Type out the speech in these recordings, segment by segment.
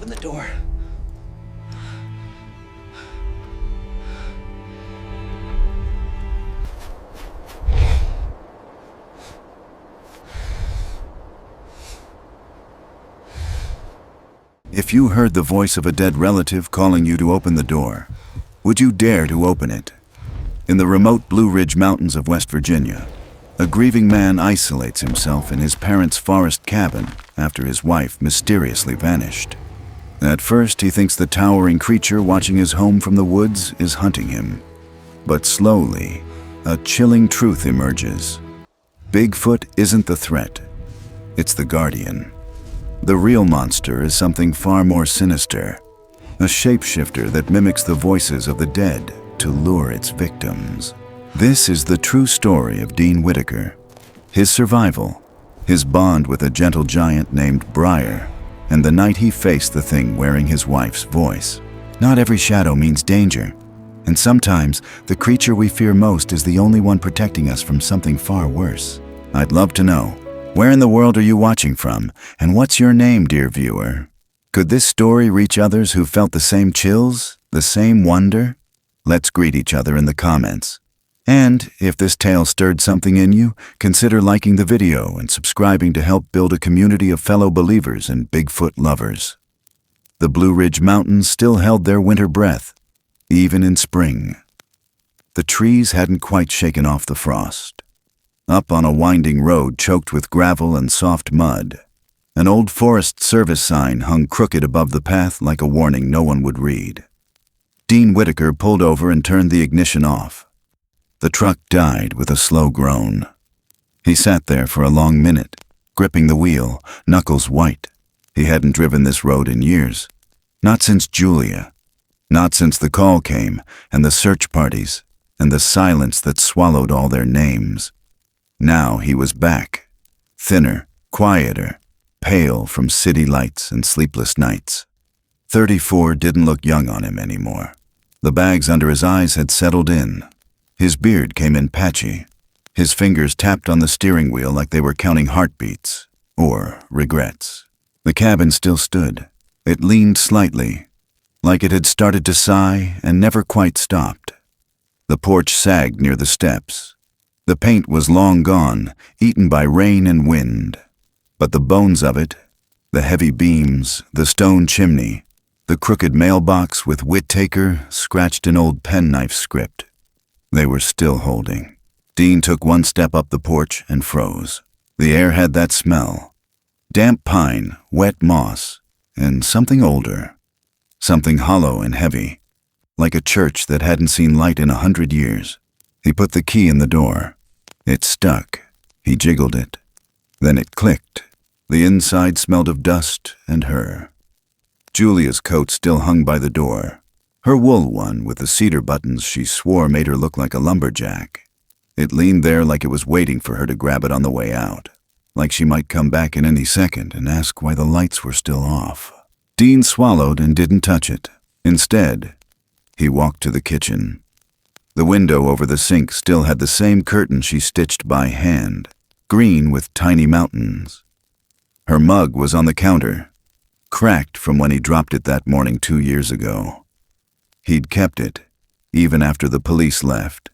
open the door. If you heard the voice of a dead relative calling you to open the door, would you dare to open it? In the remote Blue Ridge Mountains of West Virginia, a grieving man isolates himself in his parents' forest cabin after his wife mysteriously vanished. At first, he thinks the towering creature watching his home from the woods is hunting him. But slowly, a chilling truth emerges. Bigfoot isn't the threat. It's the guardian. The real monster is something far more sinister, a shapeshifter that mimics the voices of the dead to lure its victims. This is the true story of Dean Whitaker, his survival, his bond with a gentle giant named Briar, and the night he faced the thing wearing his wife's voice. Not every shadow means danger, and sometimes the creature we fear most is the only one protecting us from something far worse. I'd love to know, where in the world are you watching from, and what's your name, dear viewer? Could this story reach others who felt the same chills, the same wonder? Let's greet each other in the comments. And if this tale stirred something in you, consider liking the video and subscribing to help build a community of fellow believers and Bigfoot lovers. The Blue Ridge Mountains still held their winter breath, even in spring. The trees hadn't quite shaken off the frost. Up on a winding road choked with gravel and soft mud, an old Forest Service sign hung crooked above the path like a warning no one would read. Dean Whitaker pulled over and turned the ignition off. The truck died with a slow groan. He sat there for a long minute, gripping the wheel, knuckles white. He hadn't driven this road in years. Not since Julia. Not since the call came, and the search parties, and the silence that swallowed all their names. Now he was back, thinner, quieter, pale from city lights and sleepless nights. 34 didn't look young on him anymore. The bags under his eyes had settled in. His beard came in patchy. His fingers tapped on the steering wheel like they were counting heartbeats, or regrets. The cabin still stood. It leaned slightly, like it had started to sigh and never quite stopped. The porch sagged near the steps. The paint was long gone, eaten by rain and wind. But the bones of it, the heavy beams, the stone chimney, the crooked mailbox with Whitaker scratched in old penknife script, they were still holding. Dean took one step up the porch and froze. The air had that smell. Damp pine, wet moss, and something older. Something hollow and heavy, like a church that hadn't seen light in 100 years. He put the key in the door. It stuck. He jiggled it. Then it clicked. The inside smelled of dust and her. Julia's coat still hung by the door. Her wool one with the cedar buttons she swore made her look like a lumberjack. It leaned there like it was waiting for her to grab it on the way out, like she might come back in any second and ask why the lights were still off. Dean swallowed and didn't touch it. Instead, he walked to the kitchen. The window over the sink still had the same curtain she stitched by hand, green with tiny mountains. Her mug was on the counter, cracked from when he dropped it that morning 2 years ago. He'd kept it, even after the police left,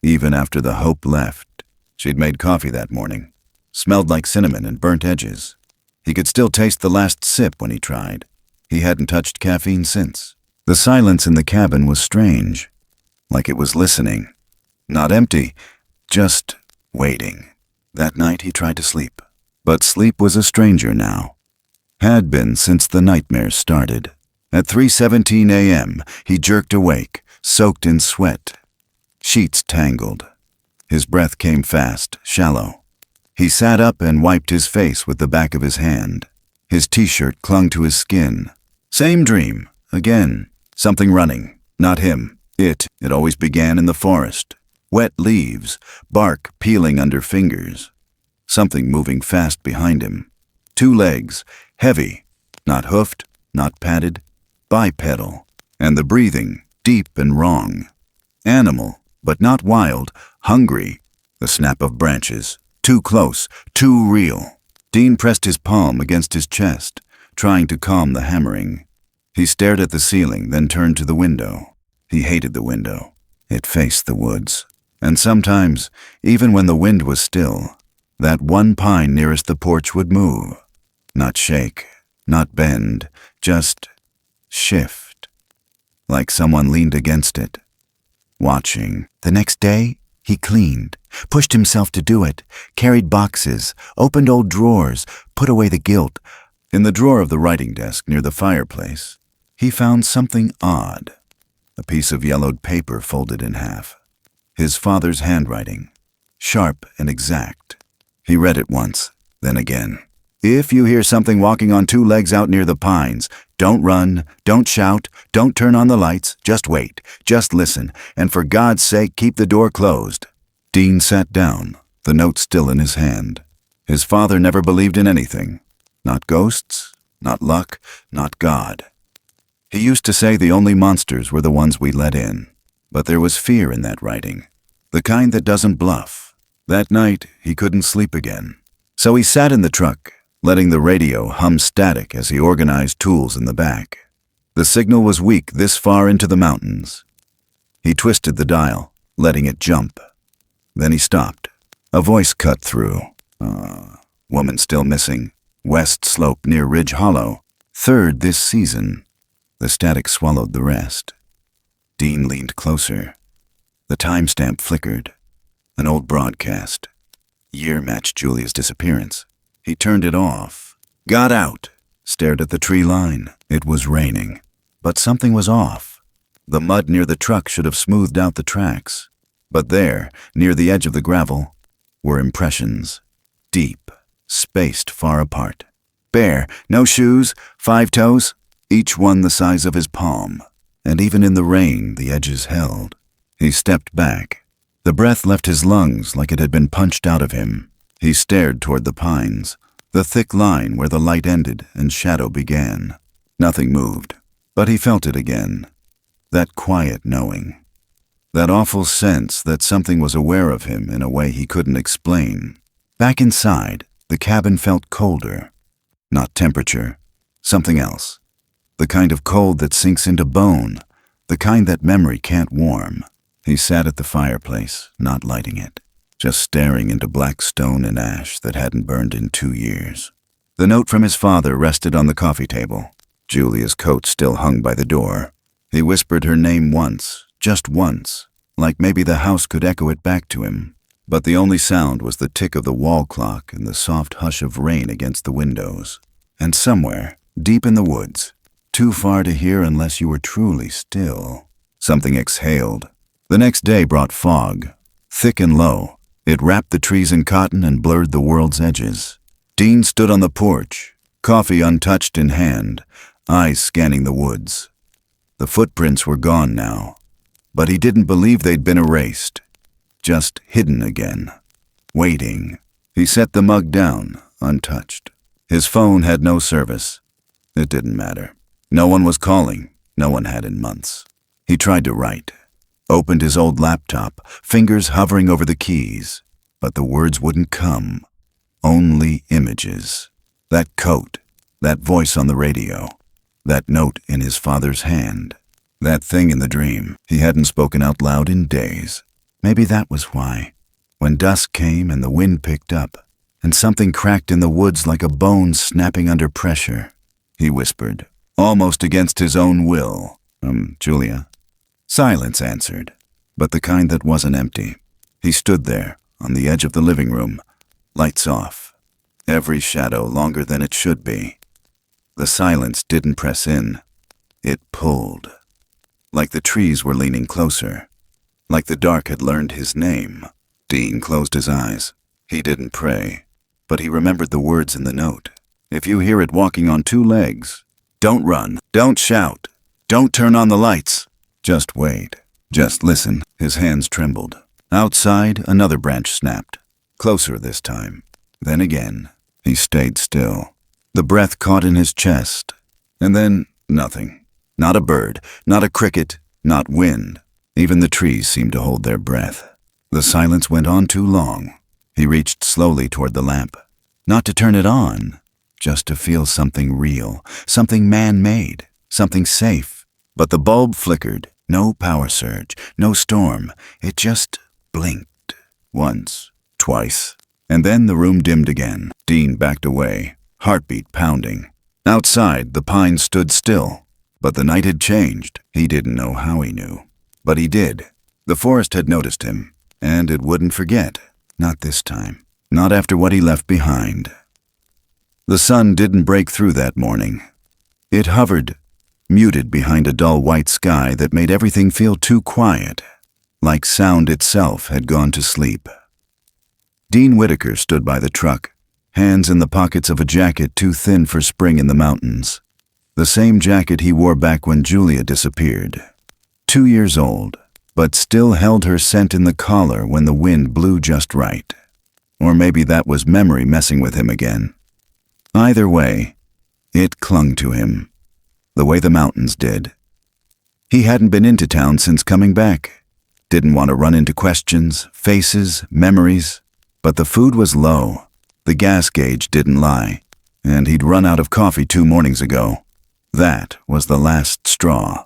even after the hope left. She'd made coffee that morning, smelled like cinnamon and burnt edges. He could still taste the last sip when he tried. He hadn't touched caffeine since. The silence in the cabin was strange. Like it was listening. Not empty, just waiting. That night he tried to sleep. But sleep was a stranger now. Had been since the nightmares started. At 3:17 a.m., he jerked awake, soaked in sweat. Sheets tangled. His breath came fast, shallow. He sat up and wiped his face with the back of his hand. His t-shirt clung to his skin. Same dream, again. Something running, not him. It always began in the forest. Wet leaves, bark peeling under fingers. Something moving fast behind him. 2 legs, heavy, not hoofed, not padded, bipedal. And the breathing, deep and wrong. Animal, but not wild, hungry. The snap of branches, too close, too real. Dean pressed his palm against his chest, trying to calm the hammering. He stared at the ceiling, then turned to the window. He hated the window. It faced the woods. And sometimes, even when the wind was still, that one pine nearest the porch would move. Not shake, not bend, just shift. Like someone leaned against it, watching. The next day, he cleaned, pushed himself to do it, carried boxes, opened old drawers, put away the guilt. In the drawer of the writing desk near the fireplace, he found something odd. A piece of yellowed paper folded in half. His father's handwriting, sharp and exact. He read it once, then again. If you hear something walking on two legs out near the pines, don't run, don't shout, don't turn on the lights, just wait, just listen, and for God's sake keep the door closed. Dean sat down, the note still in his hand. His father never believed in anything. Not ghosts, not luck, not God. He used to say the only monsters were the ones we let in. But there was fear in that writing, the kind that doesn't bluff. That night, he couldn't sleep again. So he sat in the truck, letting the radio hum static as he organized tools in the back. The signal was weak this far into the mountains. He twisted the dial, letting it jump. Then he stopped. A voice cut through. Woman still missing. West slope near Ridge Hollow. Third this season. The static swallowed the rest. Dean leaned closer. The timestamp flickered. An old broadcast. Year matched Julia's disappearance. He turned it off, got out, stared at the tree line. It was raining, but something was off. The mud near the truck should have smoothed out the tracks. But there, near the edge of the gravel, were impressions. Deep, spaced far apart. Bare, no shoes, 5 toes, each one the size of his palm. And even in the rain, the edges held. He stepped back. The breath left his lungs like it had been punched out of him. He stared toward the pines, the thick line where the light ended and shadow began. Nothing moved, but he felt it again. That quiet knowing. That awful sense that something was aware of him in a way he couldn't explain. Back inside, the cabin felt colder. Not temperature, something else. The kind of cold that sinks into bone, the kind that memory can't warm. He sat at the fireplace, not lighting it, just staring into black stone and ash that hadn't burned in 2 years. The note from his father rested on the coffee table. Julia's coat still hung by the door. He whispered her name once, just once, like maybe the house could echo it back to him. But the only sound was the tick of the wall clock and the soft hush of rain against the windows. And somewhere, deep in the woods, too far to hear unless you were truly still, something exhaled. The next day brought fog, thick and low. It wrapped the trees in cotton and blurred the world's edges. Dean stood on the porch, coffee untouched in hand, eyes scanning the woods. The footprints were gone now, but he didn't believe they'd been erased, just hidden again, waiting. He set the mug down, untouched. His phone had no service. It didn't matter. No one was calling, no one had in months. He tried to write, opened his old laptop, fingers hovering over the keys, but the words wouldn't come. Only images. That coat, that voice on the radio, that note in his father's hand, that thing in the dream he hadn't spoken out loud in days. Maybe that was why. When dusk came and the wind picked up, and something cracked in the woods like a bone snapping under pressure, he whispered, almost against his own will. Julia. Silence answered, but the kind that wasn't empty. He stood there, on the edge of the living room, lights off, every shadow longer than it should be. The silence didn't press in. It pulled. Like the trees were leaning closer. Like the dark had learned his name. Dean closed his eyes. He didn't pray, but he remembered the words in the note. If you hear it walking on 2 legs, don't run, don't shout, don't turn on the lights. Just wait, just listen. His hands trembled. Outside, another branch snapped. Closer this time. Then again. He stayed still. The breath caught in his chest. And then, nothing. Not a bird, not a cricket, not wind. Even the trees seemed to hold their breath. The silence went on too long. He reached slowly toward the lamp. Not to turn it on, just to feel something real, something man-made, something safe. But the bulb flickered, no power surge, no storm. It just blinked. Once, twice, and then the room dimmed again. Dean backed away, heartbeat pounding. Outside, the pines stood still, but the night had changed. He didn't know how he knew, but he did. The forest had noticed him, and it wouldn't forget. Not this time. Not after what he left behind. The sun didn't break through that morning. It hovered, muted behind a dull white sky that made everything feel too quiet, like sound itself had gone to sleep. Dean Whitaker stood by the truck, hands in the pockets of a jacket too thin for spring in the mountains. The same jacket he wore back when Julia disappeared. 2 years old, but still held her scent in the collar when the wind blew just right. Or maybe that was memory messing with him again. Either way, it clung to him, the way the mountains did. He hadn't been into town since coming back. Didn't want to run into questions, faces, memories. But the food was low, the gas gauge didn't lie, and he'd run out of coffee 2 mornings ago. That was the last straw.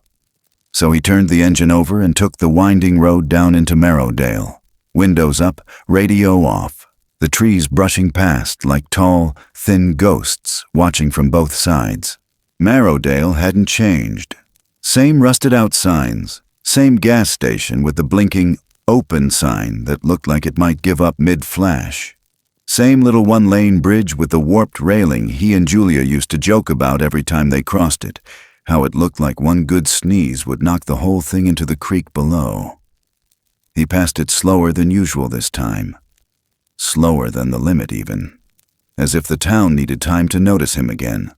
So he turned the engine over and took the winding road down into Marrowdale. Windows up, radio off, the trees brushing past like tall, thin ghosts watching from both sides. Marrowdale hadn't changed. Same rusted-out signs, same gas station with the blinking open sign that looked like it might give up mid-flash. Same little one-lane bridge with the warped railing he and Julia used to joke about every time they crossed it, how it looked like one good sneeze would knock the whole thing into the creek below. He passed it slower than usual this time. Slower than the limit even. As if the town needed time to notice him again.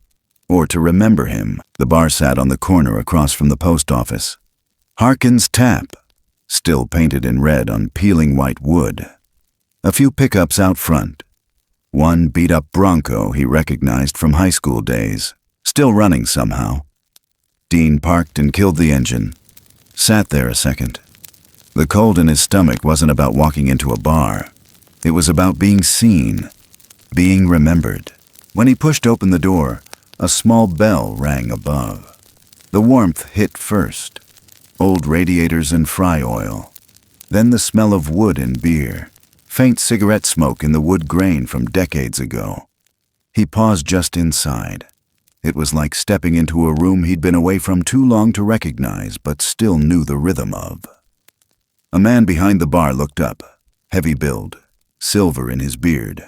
Or to remember him. The bar sat on the corner across from the post office. Harkin's Tap, still painted in red on peeling white wood. A few pickups out front. One beat-up Bronco he recognized from high school days, still running somehow. Dean parked and killed the engine. Sat there a second. The cold in his stomach wasn't about walking into a bar. It was about being seen, being remembered. When he pushed open the door, a small bell rang above. The warmth hit first. Old radiators and fry oil. Then the smell of wood and beer. Faint cigarette smoke in the wood grain from decades ago. He paused just inside. It was like stepping into a room he'd been away from too long to recognize, but still knew the rhythm of. A man behind the bar looked up, heavy build, silver in his beard.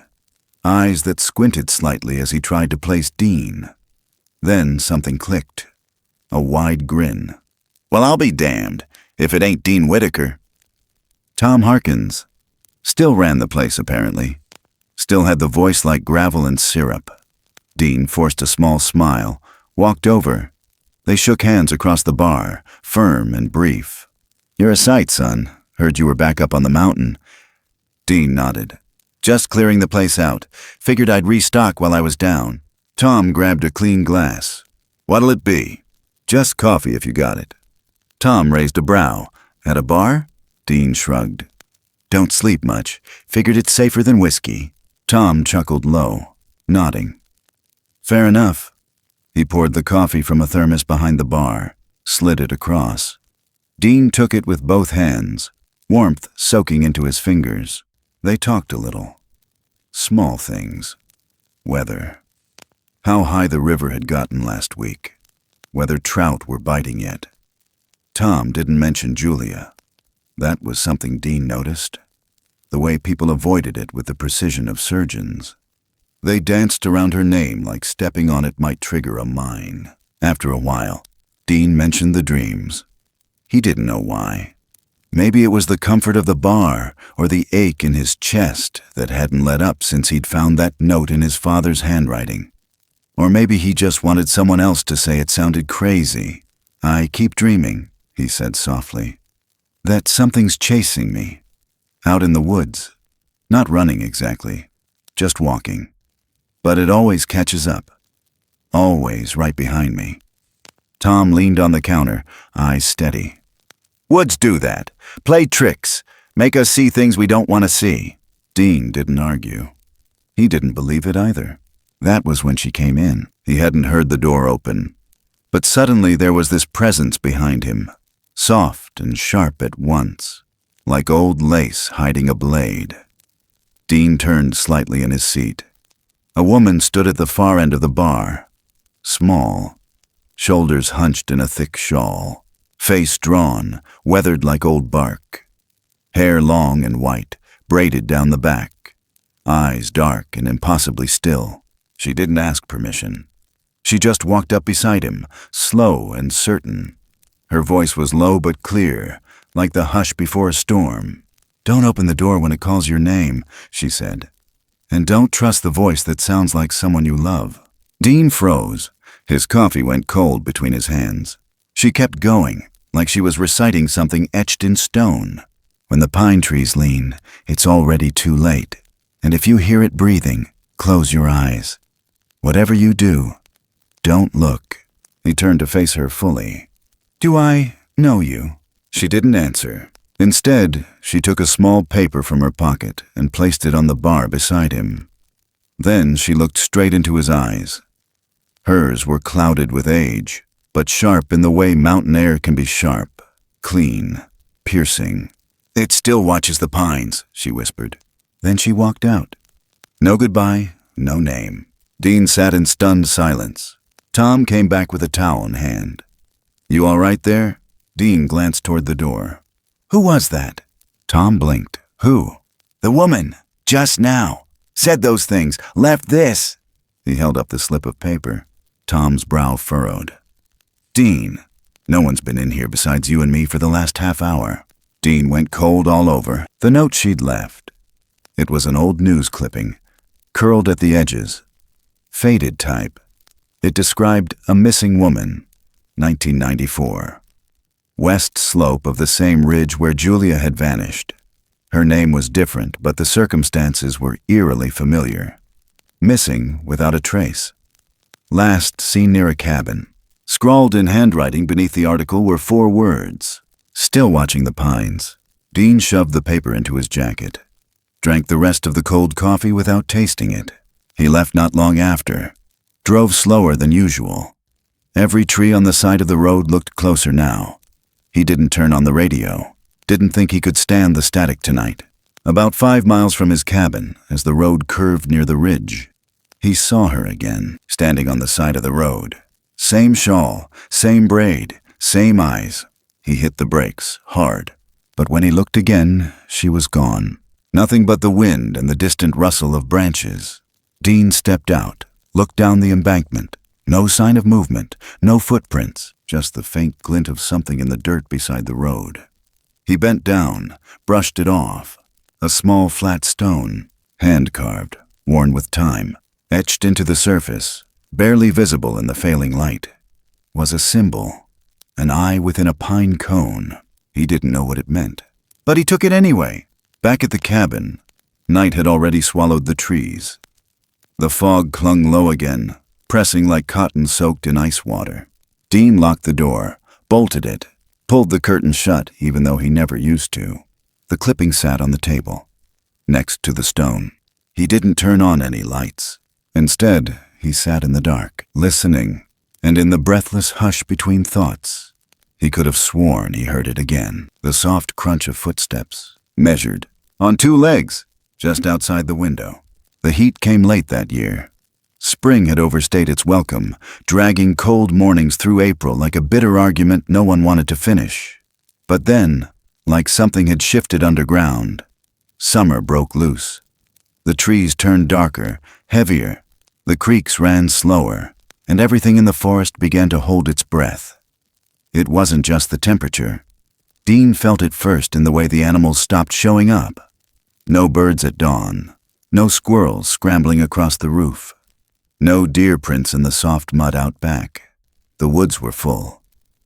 Eyes that squinted slightly as he tried to place Dean. Then something clicked. A wide grin. "Well, I'll be damned, if it ain't Dean Whitaker." Tom Harkins. Still ran the place, apparently. Still had the voice like gravel and syrup. Dean forced a small smile, walked over. They shook hands across the bar, firm and brief. "You're a sight, son. Heard you were back up on the mountain." Dean nodded. "Just clearing the place out. Figured I'd restock while I was down." Tom grabbed a clean glass. "What'll it be?" "Just coffee if you got it." Tom raised a brow. "At a bar?" Dean shrugged. "Don't sleep much. Figured it's safer than whiskey." Tom chuckled low, nodding. "Fair enough." He poured the coffee from a thermos behind the bar, slid it across. Dean took it with both hands, warmth soaking into his fingers. They talked a little. Small things. Weather. How high the river had gotten last week. Whether trout were biting yet. Tom didn't mention Julia. That was something Dean noticed. The way people avoided it with the precision of surgeons. They danced around her name like stepping on it might trigger a mine. After a while, Dean mentioned the dreams. He didn't know why. Maybe it was the comfort of the bar or the ache in his chest that hadn't let up since he'd found that note in his father's handwriting. Or maybe he just wanted someone else to say it sounded crazy. "I keep dreaming," he said softly, "that something's chasing me. Out in the woods. Not running exactly, just walking. But it always catches up. Always right behind me." Tom leaned on the counter, eyes steady. "Woods do that. Play tricks. Make us see things we don't want to see." Dean didn't argue. He didn't believe it either. That was when she came in. He hadn't heard the door open. But suddenly there was this presence behind him, soft and sharp at once, like old lace hiding a blade. Dean turned slightly in his seat. A woman stood at the far end of the bar, small, shoulders hunched in a thick shawl, face drawn, weathered like old bark, hair long and white, braided down the back, eyes dark and impossibly still. She didn't ask permission. She just walked up beside him, slow and certain. Her voice was low but clear, like the hush before a storm. "Don't open the door when it calls your name," she said. "And don't trust the voice that sounds like someone you love." Dean froze. His coffee went cold between his hands. She kept going, like she was reciting something etched in stone. "When the pine trees lean, it's already too late. And if you hear it breathing, close your eyes. Whatever you do, don't look." He turned to face her fully. "Do I know you?" She didn't answer. Instead, she took a small paper from her pocket and placed it on the bar beside him. Then she looked straight into his eyes. Hers were clouded with age, but sharp in the way mountain air can be sharp, clean, piercing. "It still watches the pines," she whispered. Then she walked out. No goodbye, no name. Dean sat in stunned silence. Tom came back with a towel in hand. "You all right there?" Dean glanced toward the door. "Who was that?" Tom blinked. "Who?" "The woman, just now. Said those things, left this." He held up the slip of paper. Tom's brow furrowed. "Dean, no one's been in here besides you and me for the last half hour." Dean went cold all over. The note she'd left. It was an old news clipping, curled at the edges, faded type. It described a missing woman, 1994. West slope of the same ridge where Julia had vanished. Her name was different, but the circumstances were eerily familiar. Missing without a trace. Last seen near a cabin. Scrawled in handwriting beneath the article were 4 words. "Still watching the pines." Dean shoved the paper into his jacket. Drank the rest of the cold coffee without tasting it. He left not long after. Drove slower than usual. Every tree on the side of the road looked closer now. He didn't turn on the radio. Didn't think he could stand the static tonight. About 5 miles from his cabin, as the road curved near the ridge, he saw her again, standing on the side of the road. Same shawl, same braid, same eyes. He hit the brakes, hard. But when he looked again, she was gone. Nothing but the wind and the distant rustle of branches. Dean stepped out, looked down the embankment. No sign of movement, no footprints, just the faint glint of something in the dirt beside the road. He bent down, brushed it off. A small flat stone, hand-carved, worn with time, etched into the surface, barely visible in the failing light, was a symbol, an eye within a pine cone. He didn't know what it meant, but he took it anyway. Back at the cabin, night had already swallowed the trees. The fog clung low again, pressing like cotton soaked in ice water. Dean locked the door, bolted it, pulled the curtain shut even though he never used to. The clipping sat on the table, next to the stone. He didn't turn on any lights. Instead, he sat in the dark, listening, and in the breathless hush between thoughts, he could have sworn he heard it again. The soft crunch of footsteps, measured, on 2 legs, just outside the window. The heat came late that year. Spring had overstayed its welcome, dragging cold mornings through April like a bitter argument no one wanted to finish. But then, like something had shifted underground, summer broke loose. The trees turned darker, heavier, the creeks ran slower, and everything in the forest began to hold its breath. It wasn't just the temperature. Dean felt it first in the way the animals stopped showing up. No birds at dawn, no squirrels scrambling across the roof. No deer prints in the soft mud out back. The woods were full,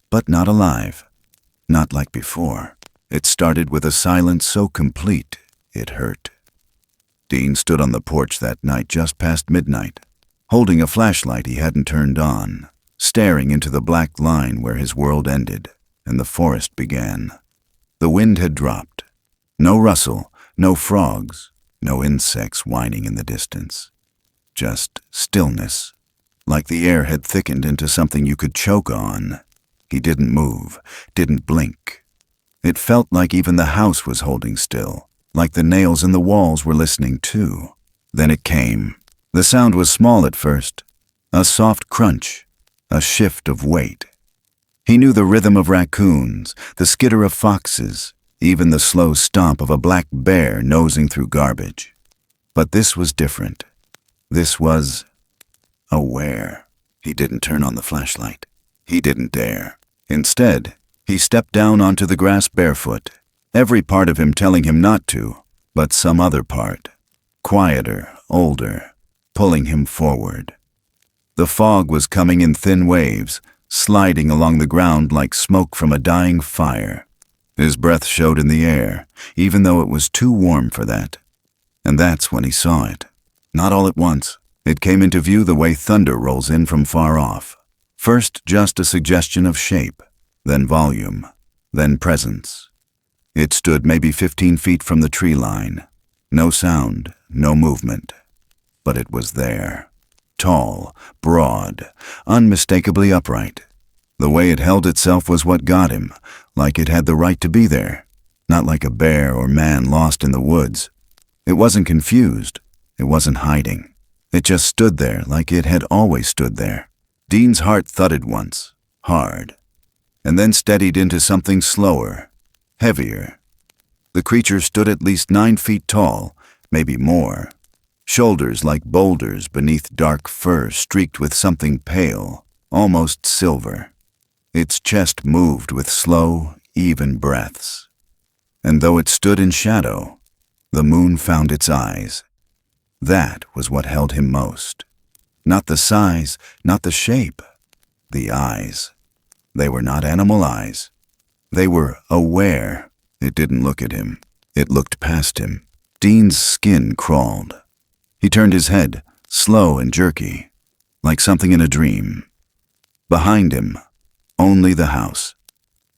but not alive. Not like before. It started with a silence so complete, it hurt. Dean stood on the porch that night just past midnight, holding a flashlight he hadn't turned on, staring into the black line where his world ended and the forest began. The wind had dropped. No rustle, no frogs, no insects whining in the distance. just stillness, like the air had thickened into something you could choke on. He didn't move, didn't blink. It felt like even the house was holding still, like the nails in the walls were listening too. Then it came. The sound was small at first, a soft crunch, a shift of weight. He knew the rhythm of raccoons, the skitter of foxes, even the slow stomp of a black bear nosing through garbage. But this was different. This was aware. He didn't turn on the flashlight. He didn't dare. Instead, he stepped down onto the grass barefoot, every part of him telling him not to, but some other part, quieter, older, pulling him forward. The fog was coming in thin waves, sliding along the ground like smoke from a dying fire. His breath showed in the air, even though it was too warm for that. And that's when he saw it. Not all at once. It came into view the way thunder rolls in from far off. First, just a suggestion of shape, then volume, then presence. It stood maybe 15 feet from the tree line. No sound, no movement. But it was there. Tall, broad, unmistakably upright. The way it held itself was what got him, like it had the right to be there, not like a bear or man lost in the woods. It wasn't confused. It wasn't hiding. It just stood there like it had always stood there. Dean's heart thudded once, hard, and then steadied into something slower, heavier. The creature stood at least 9 feet tall, maybe more. Shoulders like boulders beneath dark fur streaked with something pale, almost silver. Its chest moved with slow, even breaths. And though it stood in shadow, the moon found its eyes. That was what held him most. Not the size, not the shape. The eyes. They were not animal eyes. They were aware. It didn't look at him. It looked past him. Dean's skin crawled. He turned his head, slow and jerky, like something in a dream. Behind him, only the house.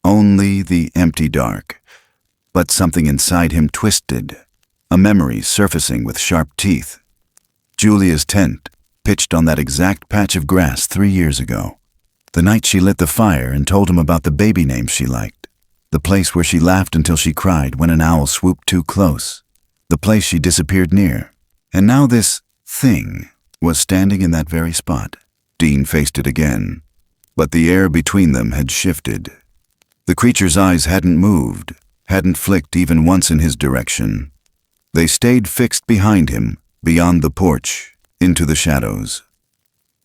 Only the empty dark. But something inside him twisted, a memory surfacing with sharp teeth. Julia's tent, pitched on that exact patch of grass 3 years ago. The night she lit the fire and told him about the baby names she liked. The place where she laughed until she cried when an owl swooped too close. The place she disappeared near. And now this thing was standing in that very spot. Dean faced it again, but the air between them had shifted. The creature's eyes hadn't moved, hadn't flicked even once in his direction. They stayed fixed behind him, beyond the porch, into the shadows.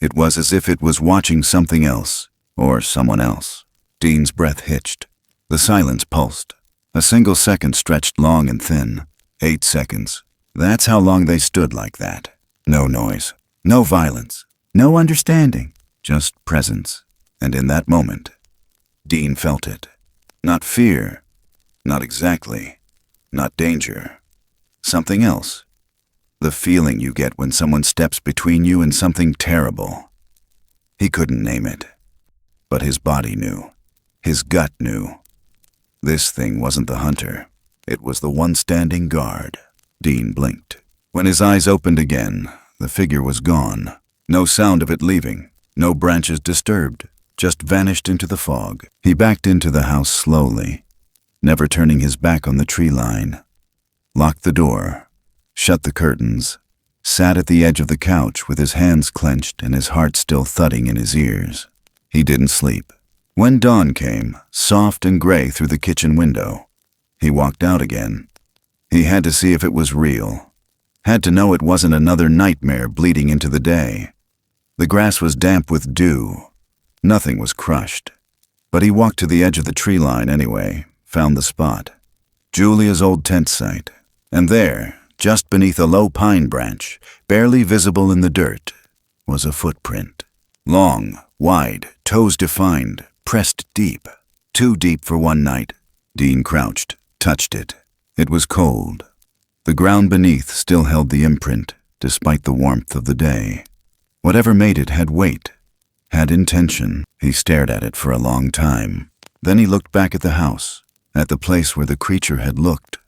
It was as if it was watching something else, or someone else. Dean's breath hitched. The silence pulsed. A single second stretched long and thin. 8 seconds. That's how long they stood like that. No noise, no violence, no understanding, just presence. And in that moment, Dean felt it. Not fear, not exactly, not danger. Something else. The feeling you get when someone steps between you and something terrible. He couldn't name it, but his body knew. His gut knew. This thing wasn't the hunter. It was the one standing guard. Dean blinked. When his eyes opened again, the figure was gone. No sound of it leaving. No branches disturbed. Just vanished into the fog. He backed into the house slowly, never turning his back on the tree line. Locked the door, shut the curtains, sat at the edge of the couch with his hands clenched and his heart still thudding in his ears. He didn't sleep. When dawn came, soft and gray through the kitchen window, he walked out again. He had to see if it was real. Had to know it wasn't another nightmare bleeding into the day. The grass was damp with dew. Nothing was crushed. But he walked to the edge of the tree line anyway, found the spot. Julia's old tent site. And there, just beneath a low pine branch, barely visible in the dirt, was a footprint. Long, wide, toes defined, pressed deep. Too deep for one night. Dean crouched, touched it. It was cold. The ground beneath still held the imprint, despite the warmth of the day. Whatever made it had weight, had intention. He stared at it for a long time. Then he looked back at the house, at the place where the creature had looked.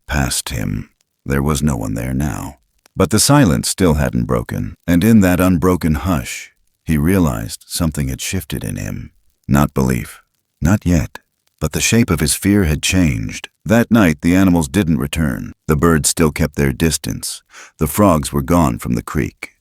Past him. There was no one there now. But the silence still hadn't broken, and in that unbroken hush, he realized something had shifted in him. Not belief. Not yet. But the shape of his fear had changed. That night, the animals didn't return. The birds still kept their distance. The frogs were gone from the creek.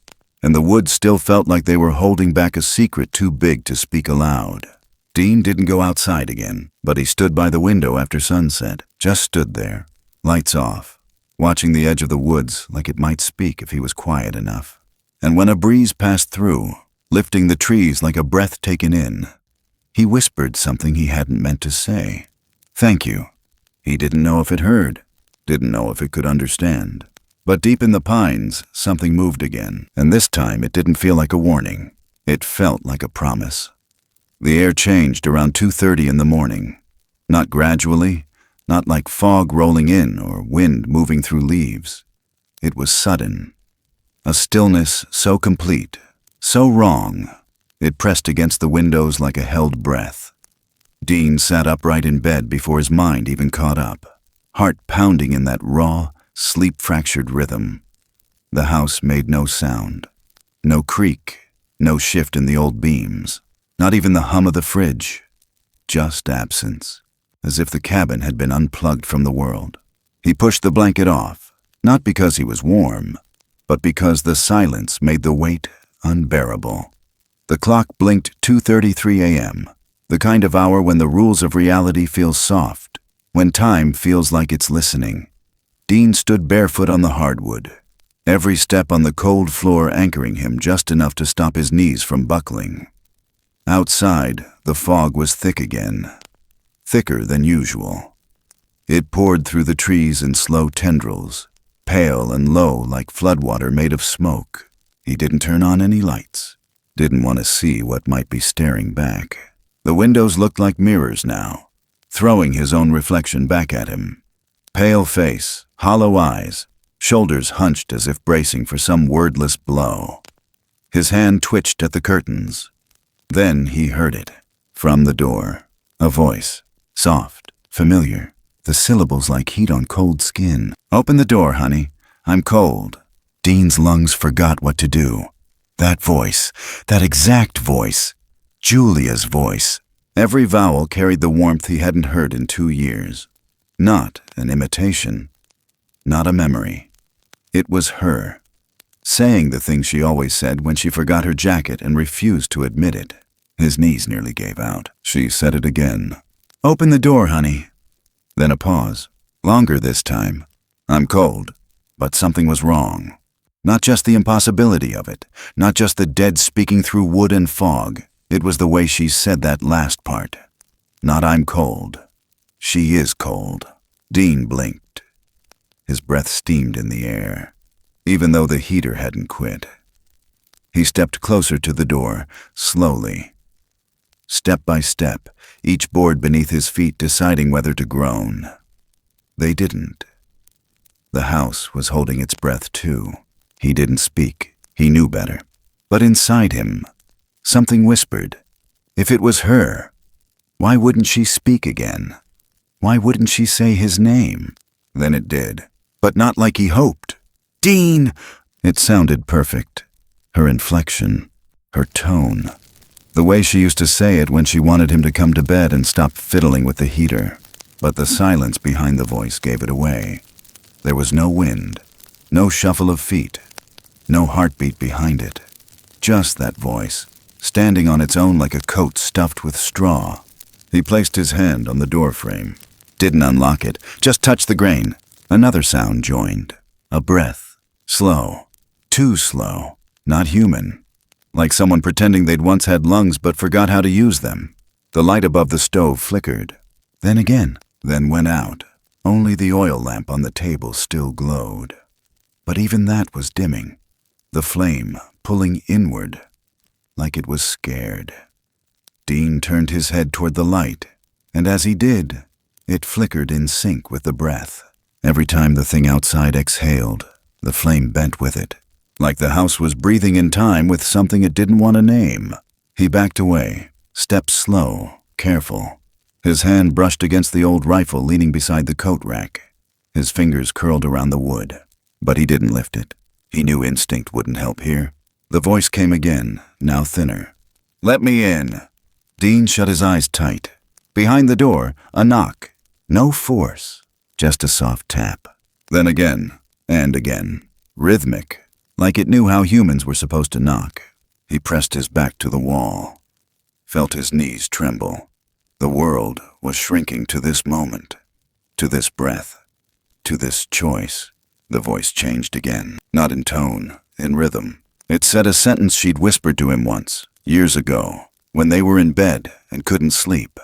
And the woods still felt like they were holding back a secret too big to speak aloud. Dean didn't go outside again, but he stood by the window after sunset. Just stood there, lights off, watching the edge of the woods like it might speak if he was quiet enough. And when a breeze passed through, lifting the trees like a breath taken in, he whispered something he hadn't meant to say. Thank you. He didn't know if it heard, didn't know if it could understand. But deep in the pines, something moved again, and this time it didn't feel like a warning. It felt like a promise. The air changed around 2:30 in the morning. Not gradually, not like fog rolling in or wind moving through leaves. It was sudden. A stillness so complete, so wrong, it pressed against the windows like a held breath. Dean sat upright in bed before his mind even caught up, heart pounding in that raw, sleep-fractured rhythm. The house made no sound. No creak, no shift in the old beams, not even the hum of the fridge. Just absence, as if the cabin had been unplugged from the world. He pushed the blanket off, not because he was warm, but because the silence made the weight unbearable. The clock blinked 2:33 a.m., the kind of hour when the rules of reality feel soft, when time feels like it's listening. Dean stood barefoot on the hardwood, every step on the cold floor anchoring him just enough to stop his knees from buckling. Outside, the fog was thick again, thicker than usual. It poured through the trees in slow tendrils, pale and low like floodwater made of smoke. He didn't turn on any lights, didn't want to see what might be staring back. The windows looked like mirrors now, throwing his own reflection back at him. Pale face, hollow eyes, shoulders hunched as if bracing for some wordless blow. His hand twitched at the curtains. Then he heard it, from the door. A voice, soft, familiar, the syllables like heat on cold skin. "Open the door, honey. I'm cold." Dean's lungs forgot what to do. That voice, that exact voice, Julia's voice. Every vowel carried the warmth he hadn't heard in 2 years. Not an imitation, not a memory. It was her, saying the thing she always said when she forgot her jacket and refused to admit it. His knees nearly gave out. She said it again. "Open the door, honey." Then a pause, longer this time. "I'm cold." But something was wrong. Not just the impossibility of it, not just the dead speaking through wood and fog. It was the way she said that last part. Not "I'm cold." She is cold. Dean blinked. His breath steamed in the air, even though the heater hadn't quit. He stepped closer to the door, slowly. Step by step, each board beneath his feet deciding whether to groan. They didn't. The house was holding its breath too. He didn't speak. He knew better. But inside him, something whispered. If it was her, why wouldn't she speak again? Why wouldn't she say his name? Then it did, but not like he hoped. "Dean!" It sounded perfect. Her inflection, her tone, the way she used to say it when she wanted him to come to bed and stop fiddling with the heater. But the silence behind the voice gave it away. There was no wind, no shuffle of feet, no heartbeat behind it. Just that voice, standing on its own like a coat stuffed with straw. He placed his hand on the doorframe. Didn't unlock it, just touched the grain. Another sound joined. A breath. Slow. Too slow. Not human. Like someone pretending they'd once had lungs but forgot how to use them. The light above the stove flickered. Then again. Then went out. Only the oil lamp on the table still glowed. But even that was dimming. The flame pulling inward, like it was scared. Dean turned his head toward the light, and as he did, it flickered in sync with the breath. Every time the thing outside exhaled, the flame bent with it, like the house was breathing in time with something it didn't want to name. He backed away, stepped slow, careful. His hand brushed against the old rifle leaning beside the coat rack. His fingers curled around the wood, but he didn't lift it. He knew instinct wouldn't help here. The voice came again, now thinner. "Let me in." Dean shut his eyes tight. Behind the door, a knock. No force, just a soft tap. Then again, and again. Rhythmic, like it knew how humans were supposed to knock. He pressed his back to the wall, felt his knees tremble. The world was shrinking to this moment, to this breath, to this choice. The voice changed again, not in tone, in rhythm. It said a sentence she'd whispered to him once, years ago, when they were in bed and couldn't sleep.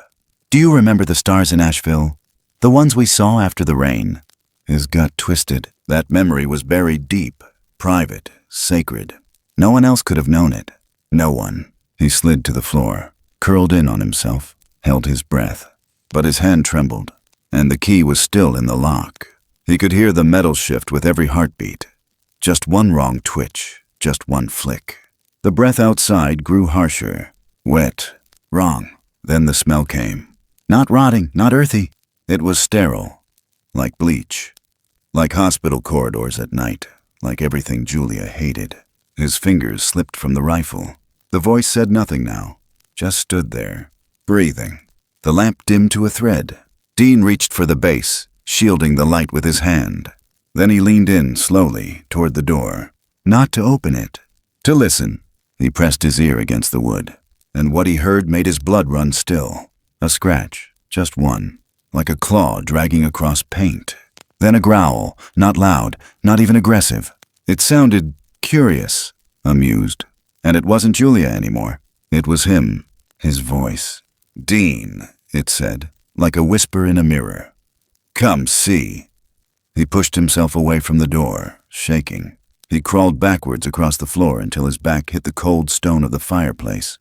"Do you remember the stars in Asheville? The ones we saw after the rain?" His gut twisted. That memory was buried deep, private, sacred. No one else could have known it. No one. He slid to the floor, curled in on himself, held his breath. But his hand trembled, and the key was still in the lock. He could hear the metal shift with every heartbeat. Just one wrong twitch, just one flick. The breath outside grew harsher, wet, wrong. Then the smell came. Not rotting, not earthy. It was sterile, like bleach, like hospital corridors at night, like everything Julia hated. His fingers slipped from the rifle. The voice said nothing now, just stood there, breathing. The lamp dimmed to a thread. Dean reached for the base, shielding the light with his hand. Then he leaned in slowly toward the door, not to open it, to listen. He pressed his ear against the wood, and what he heard made his blood run still. A scratch, just one, like a claw dragging across paint. Then a growl, not loud, not even aggressive. It sounded curious, amused, and it wasn't Julia anymore. It was him, his voice. "Dean," it said, like a whisper in a mirror. "Come see." He pushed himself away from the door, shaking. He crawled backwards across the floor until his back hit the cold stone of the fireplace.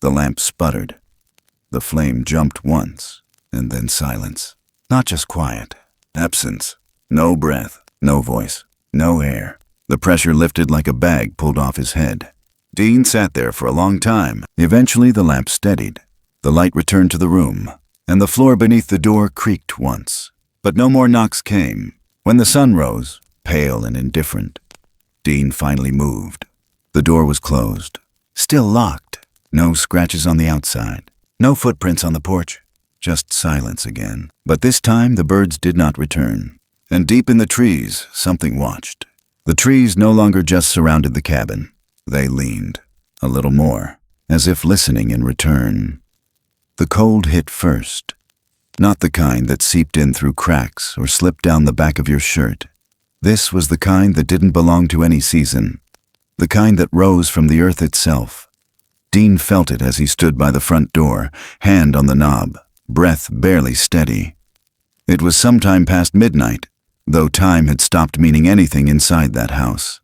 The lamp sputtered. The flame jumped once, and then silence. Not just quiet. Absence. No breath, no voice, no air. The pressure lifted like a bag pulled off his head. Dean sat there for a long time. Eventually the lamp steadied. The light returned to the room, and the floor beneath the door creaked once. But no more knocks came. When the sun rose, pale and indifferent, Dean finally moved. The door was closed, still locked. No scratches on the outside, no footprints on the porch, just silence again. But this time the birds did not return. And deep in the trees, something watched. The trees no longer just surrounded the cabin. They leaned, a little more, as if listening in return. The cold hit first. Not the kind that seeped in through cracks or slipped down the back of your shirt. This was the kind that didn't belong to any season. The kind that rose from the earth itself. Dean felt it as he stood by the front door, hand on the knob, breath barely steady. It was sometime past midnight, though time had stopped meaning anything inside that house.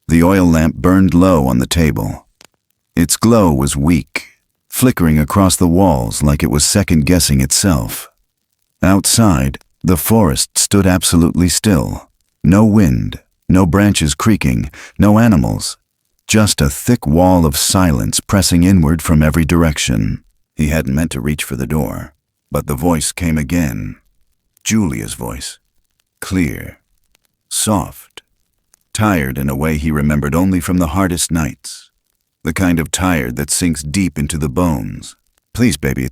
The oil lamp burned low on the table. Its glow was weak, flickering across the walls like it was second-guessing itself. Outside, the forest stood absolutely still. No wind, no branches creaking, no animals. Just a thick wall of silence pressing inward from every direction. He hadn't meant to reach for the door, but the voice came again. Julia's voice. Clear, soft, tired in a way he remembered only from the hardest nights. The kind of tired that sinks deep into the bones. "Please, baby,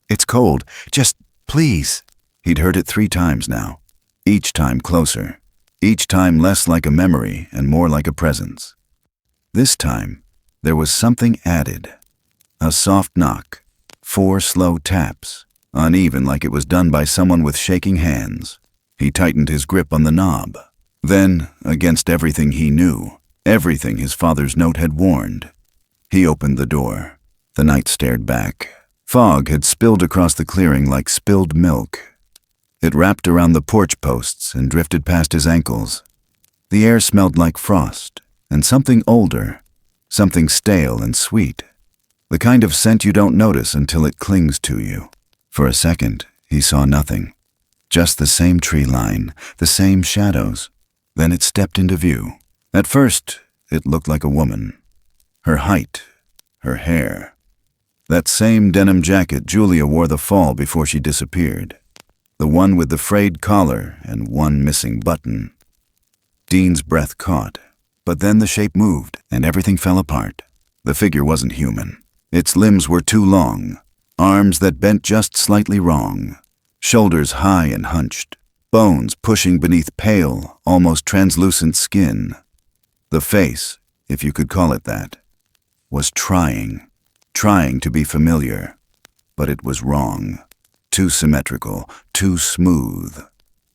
it's cold. Just, please." He'd heard it 3 times now, each time closer, each time less like a memory and more like a presence. This time, there was something added. A soft knock, 4 slow taps, uneven like it was done by someone with shaking hands. He tightened his grip on the knob. Then, against everything he knew, everything his father's note had warned, he opened the door. The night stared back. Fog had spilled across the clearing like spilled milk. It wrapped around the porch posts and drifted past his ankles. The air smelled like frost, and something older, something stale and sweet. The kind of scent you don't notice until it clings to you. For a second, he saw nothing. Just the same tree line, the same shadows. Then it stepped into view. At first, it looked like a woman. Her height, her hair. That same denim jacket Julia wore the fall before she disappeared. The one with the frayed collar and one missing button. Dean's breath caught. But then the shape moved, and everything fell apart. The figure wasn't human. Its limbs were too long, arms that bent just slightly wrong, shoulders high and hunched, bones pushing beneath pale, almost translucent skin. The face, if you could call it that, was trying to be familiar, but it was wrong. Too symmetrical, too smooth,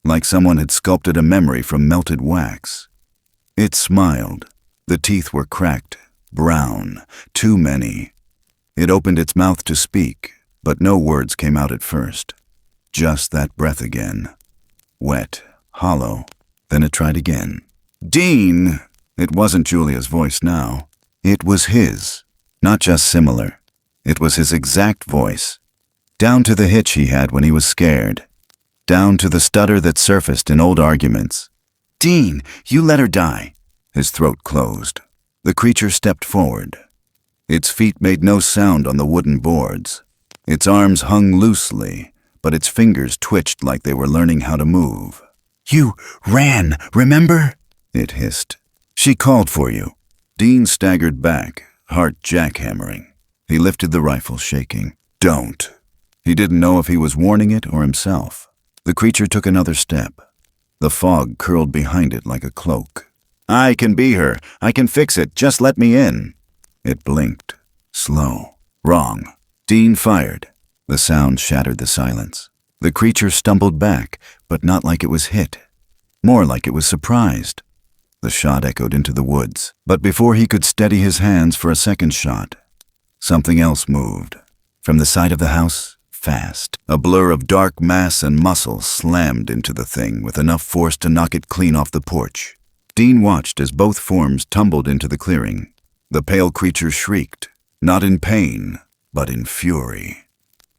like someone had sculpted a memory from melted wax. It smiled. The teeth were cracked, brown, too many. It opened its mouth to speak, but no words came out at first. Just that breath again. Wet, hollow. Then it tried again. "Dean!" It wasn't Julia's voice now. It was his. Not just similar. It was his exact voice. Down to the hitch he had when he was scared. Down to the stutter that surfaced in old arguments. "Dean, you let her die." His throat closed. The creature stepped forward. Its feet made no sound on the wooden boards. Its arms hung loosely, but its fingers twitched like they were learning how to move. "You ran, remember?" it hissed. "She called for you." Dean staggered back, heart jackhammering. He lifted the rifle, shaking. "Don't." He didn't know if he was warning it or himself. The creature took another step. The fog curled behind it like a cloak. "I can be her. I can fix it. Just let me in." It blinked. Slow. Wrong. Dean fired. The sound shattered the silence. The creature stumbled back, but not like it was hit. More like it was surprised. The shot echoed into the woods, but before he could steady his hands for a second shot, something else moved. From the side of the house, fast, a blur of dark mass and muscle slammed into the thing with enough force to knock it clean off the porch. Dean watched as both forms tumbled into the clearing. The pale creature shrieked, not in pain, but in fury.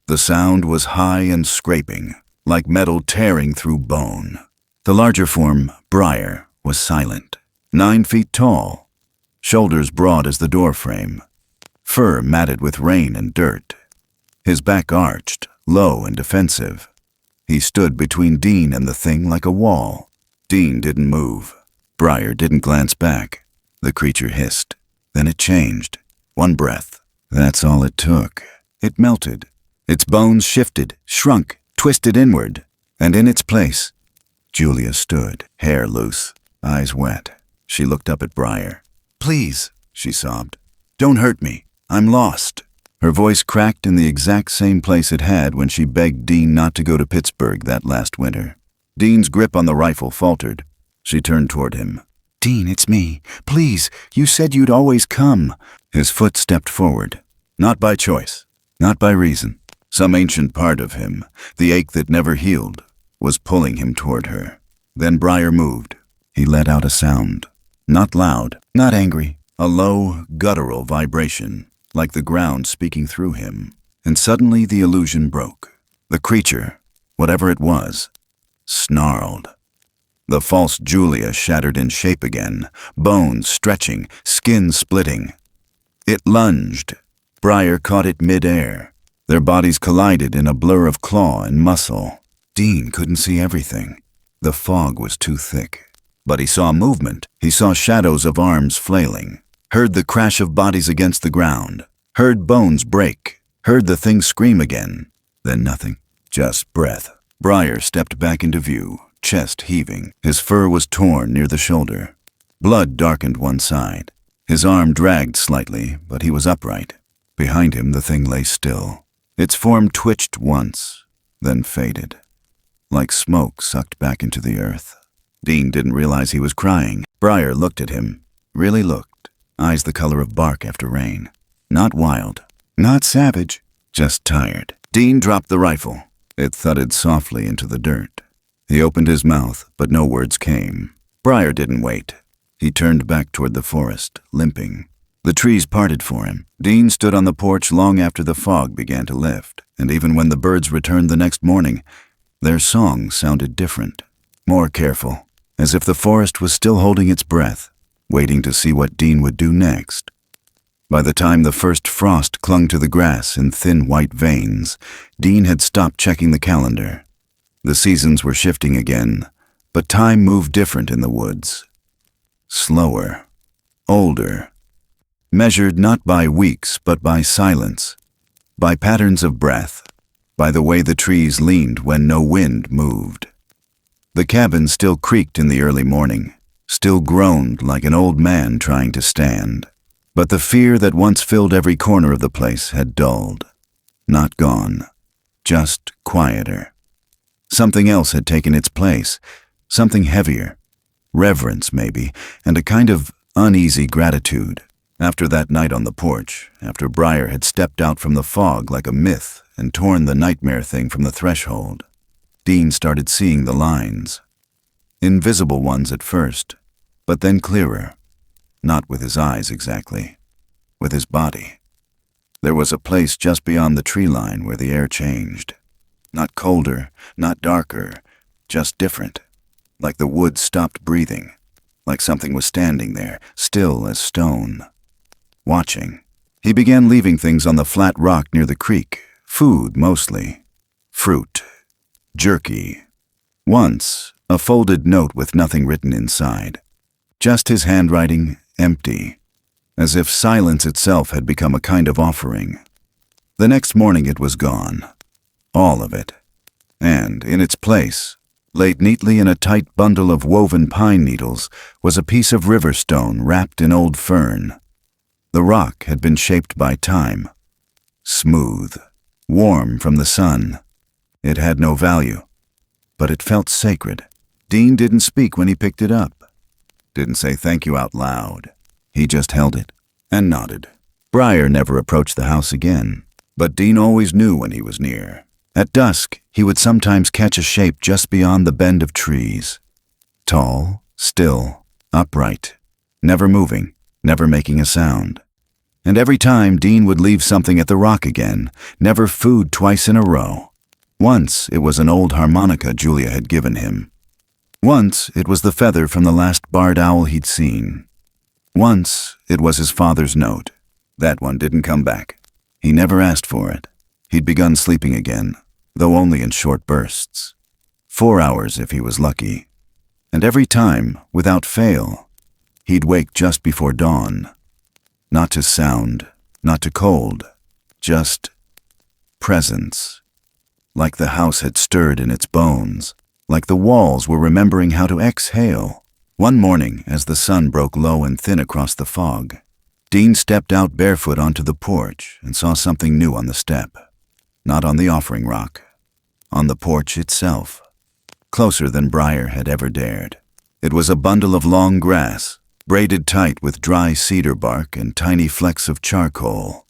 The sound was high and scraping, like metal tearing through bone. The larger form, Briar, was silent, 9 feet tall, shoulders broad as the doorframe, fur matted with rain and dirt. His back arched, low and defensive. He stood between Dean and the thing like a wall. Dean didn't move. Briar didn't glance back. The creature hissed. Then it changed. One breath. That's all it took. It melted. Its bones shifted, shrunk, twisted inward. And in its place, Julia stood, hair loose, eyes wet. She looked up at Briar. "Please," she sobbed. "Don't hurt me. I'm lost." Her voice cracked in the exact same place it had when she begged Dean not to go to Pittsburgh that last winter. Dean's grip on the rifle faltered. She turned toward him. "Dean, it's me. Please, you said you'd always come." His foot stepped forward. Not by choice. Not by reason. Some ancient part of him, the ache that never healed, was pulling him toward her. Then Briar moved. He let out a sound. Not loud, not angry. A low, guttural vibration, like the ground speaking through him. And suddenly the illusion broke. The creature, whatever it was, snarled. The false Julia shattered in shape again, bones stretching, skin splitting. It lunged. Briar caught it mid-air. Their bodies collided in a blur of claw and muscle. Dean couldn't see everything. The fog was too thick. But he saw movement. He saw shadows of arms flailing. Heard the crash of bodies against the ground. Heard bones break. Heard the thing scream again. Then nothing. Just breath. Briar stepped back into view, chest heaving. His fur was torn near the shoulder. Blood darkened one side. His arm dragged slightly, but he was upright. Behind him, the thing lay still. Its form twitched once, then faded, like smoke sucked back into the earth. Dean didn't realize he was crying. Briar looked at him, really looked, eyes the color of bark after rain. Not wild, not savage, just tired. Dean dropped the rifle. It thudded softly into the dirt. He opened his mouth, but no words came. Briar didn't wait. He turned back toward the forest, limping. The trees parted for him. Dean stood on the porch long after the fog began to lift, and even when the birds returned the next morning, their song sounded different, more careful, as if the forest was still holding its breath, waiting to see what Dean would do next. By the time the first frost clung to the grass in thin white veins, Dean had stopped checking the calendar. The seasons were shifting again, but time moved different in the woods. Slower, older. Measured not by weeks but by silence, by patterns of breath, by the way the trees leaned when no wind moved. The cabin still creaked in the early morning, still groaned like an old man trying to stand. But the fear that once filled every corner of the place had dulled. Not gone, just quieter. Something else had taken its place, something heavier. Reverence, maybe, and a kind of uneasy gratitude. After that night on the porch, after Briar had stepped out from the fog like a myth and torn the nightmare thing from the threshold, Dean started seeing the lines. Invisible ones at first, but then clearer. Not with his eyes exactly, with his body. There was a place just beyond the tree line where the air changed. Not colder, not darker, just different. Like the woods stopped breathing, like something was standing there, still as stone. Watching. He began leaving things on the flat rock near the creek, food mostly. Fruit. Jerky. Once, a folded note with nothing written inside. Just his handwriting, empty, as if silence itself had become a kind of offering. The next morning it was gone. All of it. And, in its place, laid neatly in a tight bundle of woven pine needles, was a piece of river stone wrapped in old fern. The rock had been shaped by time. Smooth, warm from the sun. It had no value, but it felt sacred. Dean didn't speak when he picked it up. Didn't say thank you out loud. He just held it and nodded. Briar never approached the house again, but Dean always knew when he was near. At dusk, he would sometimes catch a shape just beyond the bend of trees. Tall, still, upright, never moving, never making a sound. And every time Dean would leave something at the rock again, never food twice in a row. Once it was an old harmonica Julia had given him. Once it was the feather from the last barred owl he'd seen. Once it was his father's note. That one didn't come back. He never asked for it. He'd begun sleeping again, though only in short bursts. 4 hours if he was lucky. And every time, without fail, he'd wake just before dawn. Not to sound, not to cold, just presence. Like the house had stirred in its bones. Like the walls were remembering how to exhale. One morning, as the sun broke low and thin across the fog, Dean stepped out barefoot onto the porch and saw something new on the step. Not on the offering rock. On the porch itself. Closer than Briar had ever dared. It was a bundle of long grass, braided tight with dry cedar bark and tiny flecks of charcoal,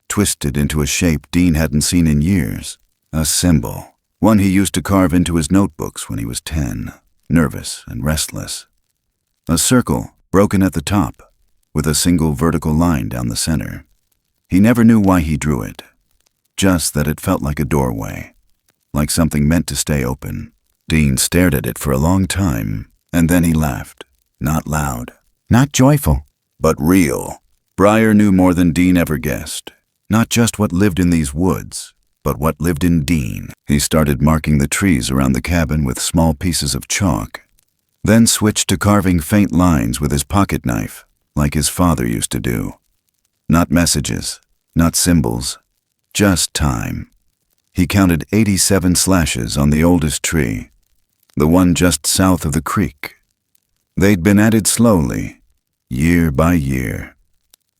twisted into a shape Dean hadn't seen in years. A symbol. One he used to carve into his notebooks when he was 10, nervous and restless. A circle, broken at the top, with a single vertical line down the center. He never knew why he drew it, just that it felt like a doorway, like something meant to stay open. Dean stared at it for a long time, and then he laughed. Not loud, not joyful, but real. Briar knew more than Dean ever guessed. Not just what lived in these woods, but what lived in Dean. He started marking the trees around the cabin with small pieces of chalk, then switched to carving faint lines with his pocket knife, like his father used to do. Not messages, not symbols, just time. He counted 87 slashes on the oldest tree, the one just south of the creek. They'd been added slowly, year by year.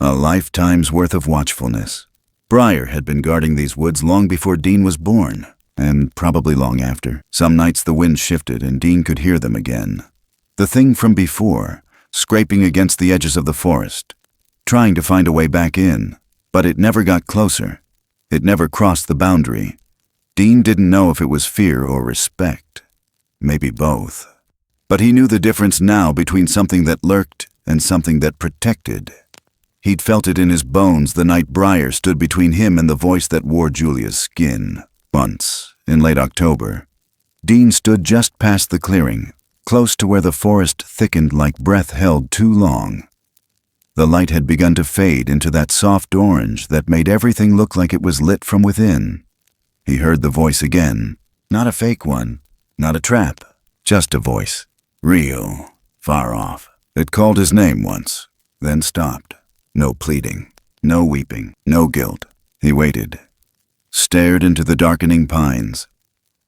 A lifetime's worth of watchfulness. Briar had been guarding these woods long before Dean was born, and probably long after. Some nights the wind shifted and Dean could hear them again. The thing from before, scraping against the edges of the forest, trying to find a way back in, but it never got closer. It never crossed the boundary. Dean didn't know if it was fear or respect. Maybe both. But he knew the difference now between something that lurked and something that protected. He'd felt it in his bones the night Briar stood between him and the voice that wore Julia's skin. Once, in late October, Dean stood just past the clearing, close to where the forest thickened like breath held too long. The light had begun to fade into that soft orange that made everything look like it was lit from within. He heard the voice again. Not a fake one, not a trap, just a voice. Real, far off. It called his name once. then stopped. No pleading, no weeping, no guilt. He waited, stared into the darkening pines,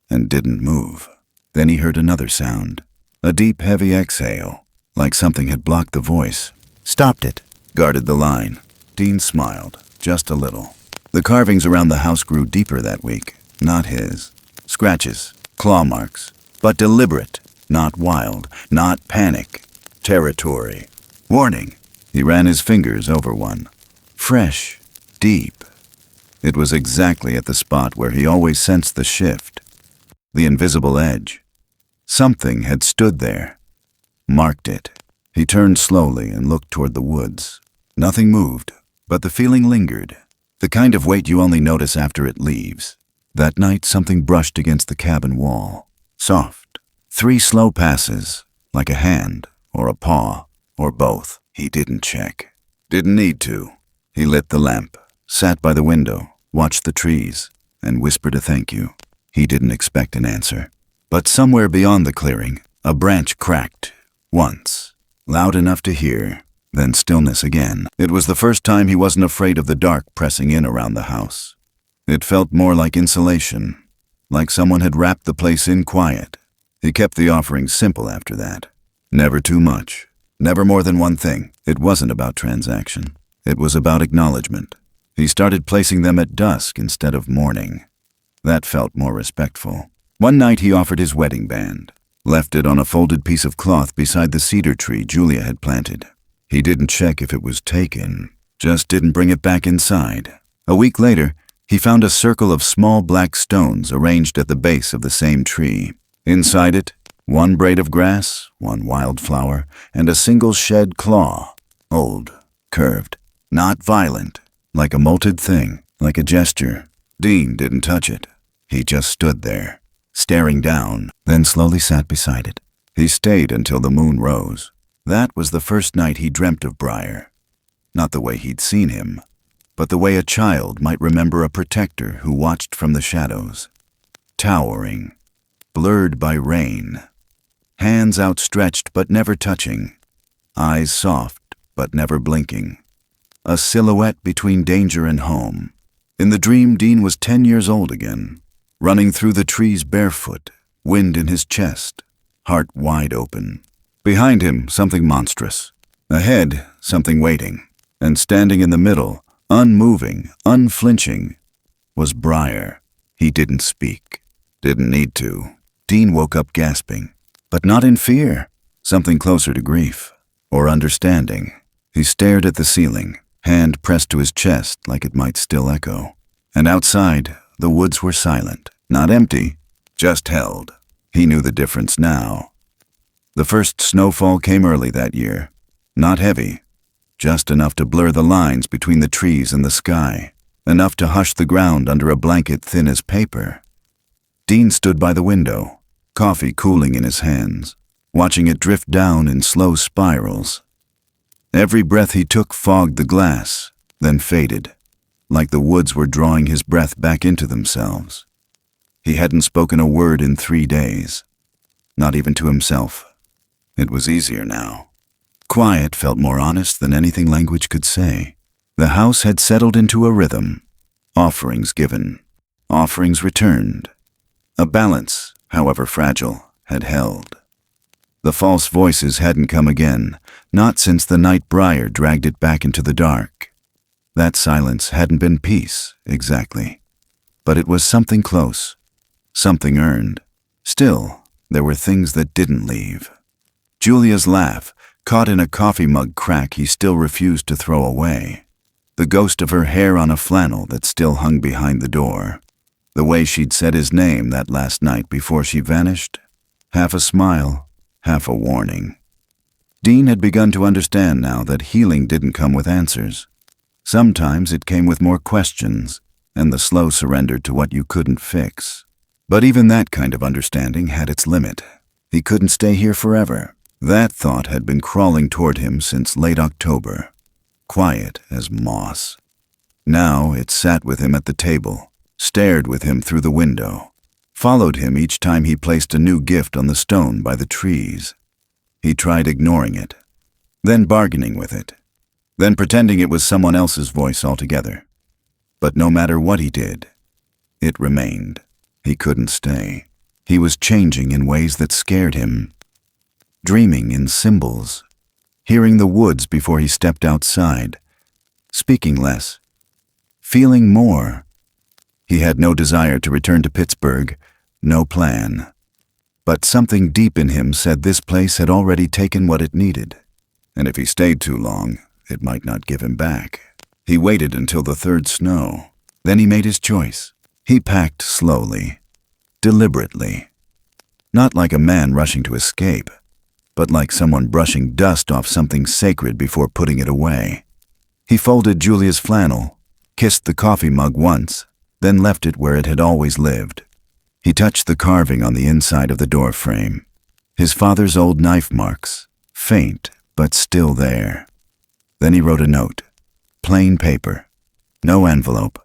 and didn't move. Then he heard another sound, a deep, heavy exhale, like something had blocked the voice. "Stopped it," guarded the line. Dean smiled, just a little. The carvings around the house grew deeper that week, not his. Scratches, claw marks, but deliberate, not wild, not panic. Territory. Warning. He ran his fingers over one. Fresh, deep. It was exactly at the spot where he always sensed the shift. The invisible edge. Something had stood there. Marked it. He turned slowly and looked toward the woods. Nothing moved, but the feeling lingered. The kind of weight you only notice after it leaves. That night, something brushed against the cabin wall. Soft. 3 slow passes, like a hand, or a paw, or both. He didn't check. Didn't need to. He lit the lamp, sat by the window, watched the trees, and whispered a thank you. He didn't expect an answer. But somewhere beyond the clearing, a branch cracked. Once. Loud enough to hear, then stillness again. It was the first time he wasn't afraid of the dark pressing in around the house. It felt more like insulation, like someone had wrapped the place in quiet. He kept the offerings simple after that. Never too much. Never more than one thing. It wasn't about transaction. It was about acknowledgement. He started placing them at dusk instead of morning. That felt more respectful. One night he offered his wedding band, left it on a folded piece of cloth beside the cedar tree Julia had planted. He didn't check if it was taken, just didn't bring it back inside. A week later, he found a circle of small black stones arranged at the base of the same tree. Inside it, 1 braid of grass, 1 wildflower, and a single shed claw. Old, curved, not violent, like a molted thing, like a gesture. Dean didn't touch it. He just stood there, staring down, then slowly sat beside it. He stayed until the moon rose. That was the first night he dreamt of Briar. Not the way he'd seen him, but the way a child might remember a protector who watched from the shadows. Towering, blurred by rain. Hands outstretched but never touching. Eyes soft but never blinking. A silhouette between danger and home. In the dream, Dean was 10 years old again, running through the trees barefoot, wind in his chest, heart wide open. Behind him, something monstrous. Ahead, something waiting. And standing in the middle, unmoving, unflinching, was Briar. He didn't speak. Didn't need to. Dean woke up gasping. But not in fear. Something closer to grief. Or understanding. He stared at the ceiling, hand pressed to his chest like it might still echo. And outside, the woods were silent. Not empty, just held. He knew the difference now. The first snowfall came early that year. Not heavy. Just enough to blur the lines between the trees and the sky. Enough to hush the ground under a blanket thin as paper. Dean stood by the window, coffee cooling in his hands, watching it drift down in slow spirals. Every breath he took fogged the glass, then faded, like the woods were drawing his breath back into themselves. He hadn't spoken a word in 3 days, not even to himself. It was easier now. Quiet felt more honest than anything language could say. The house had settled into a rhythm. Offerings given, offerings returned. A balance, however fragile, had held. The false voices hadn't come again, not since the night Briar dragged it back into the dark. That silence hadn't been peace, exactly. But it was something close, something earned. Still, there were things that didn't leave. Julia's laugh, caught in a coffee mug crack he still refused to throw away. The ghost of her hair on a flannel that still hung behind the door. The way she'd said his name that last night before she vanished. Half a smile, half a warning. Dean had begun to understand now that healing didn't come with answers. Sometimes it came with more questions, and the slow surrender to what you couldn't fix. But even that kind of understanding had its limit. He couldn't stay here forever. That thought had been crawling toward him since late October, quiet as moss. Now it sat with him at the table, stared with him through the window, followed him each time he placed a new gift on the stone by the trees. He tried ignoring it, then bargaining with it, then pretending it was someone else's voice altogether. But no matter what he did, it remained. He couldn't stay. He was changing in ways that scared him. Dreaming in symbols, hearing the woods before he stepped outside, speaking less, feeling more. He had no desire to return to Pittsburgh, no plan. But something deep in him said this place had already taken what it needed, and if he stayed too long, it might not give him back. He waited until the third snow. Then he made his choice. He packed slowly, deliberately. Not like a man rushing to escape, but like someone brushing dust off something sacred before putting it away. He folded Julia's flannel, kissed the coffee mug once, then left it where it had always lived. He touched the carving on the inside of the door frame. His father's old knife marks, faint but still there. Then he wrote a note. Plain paper. No envelope.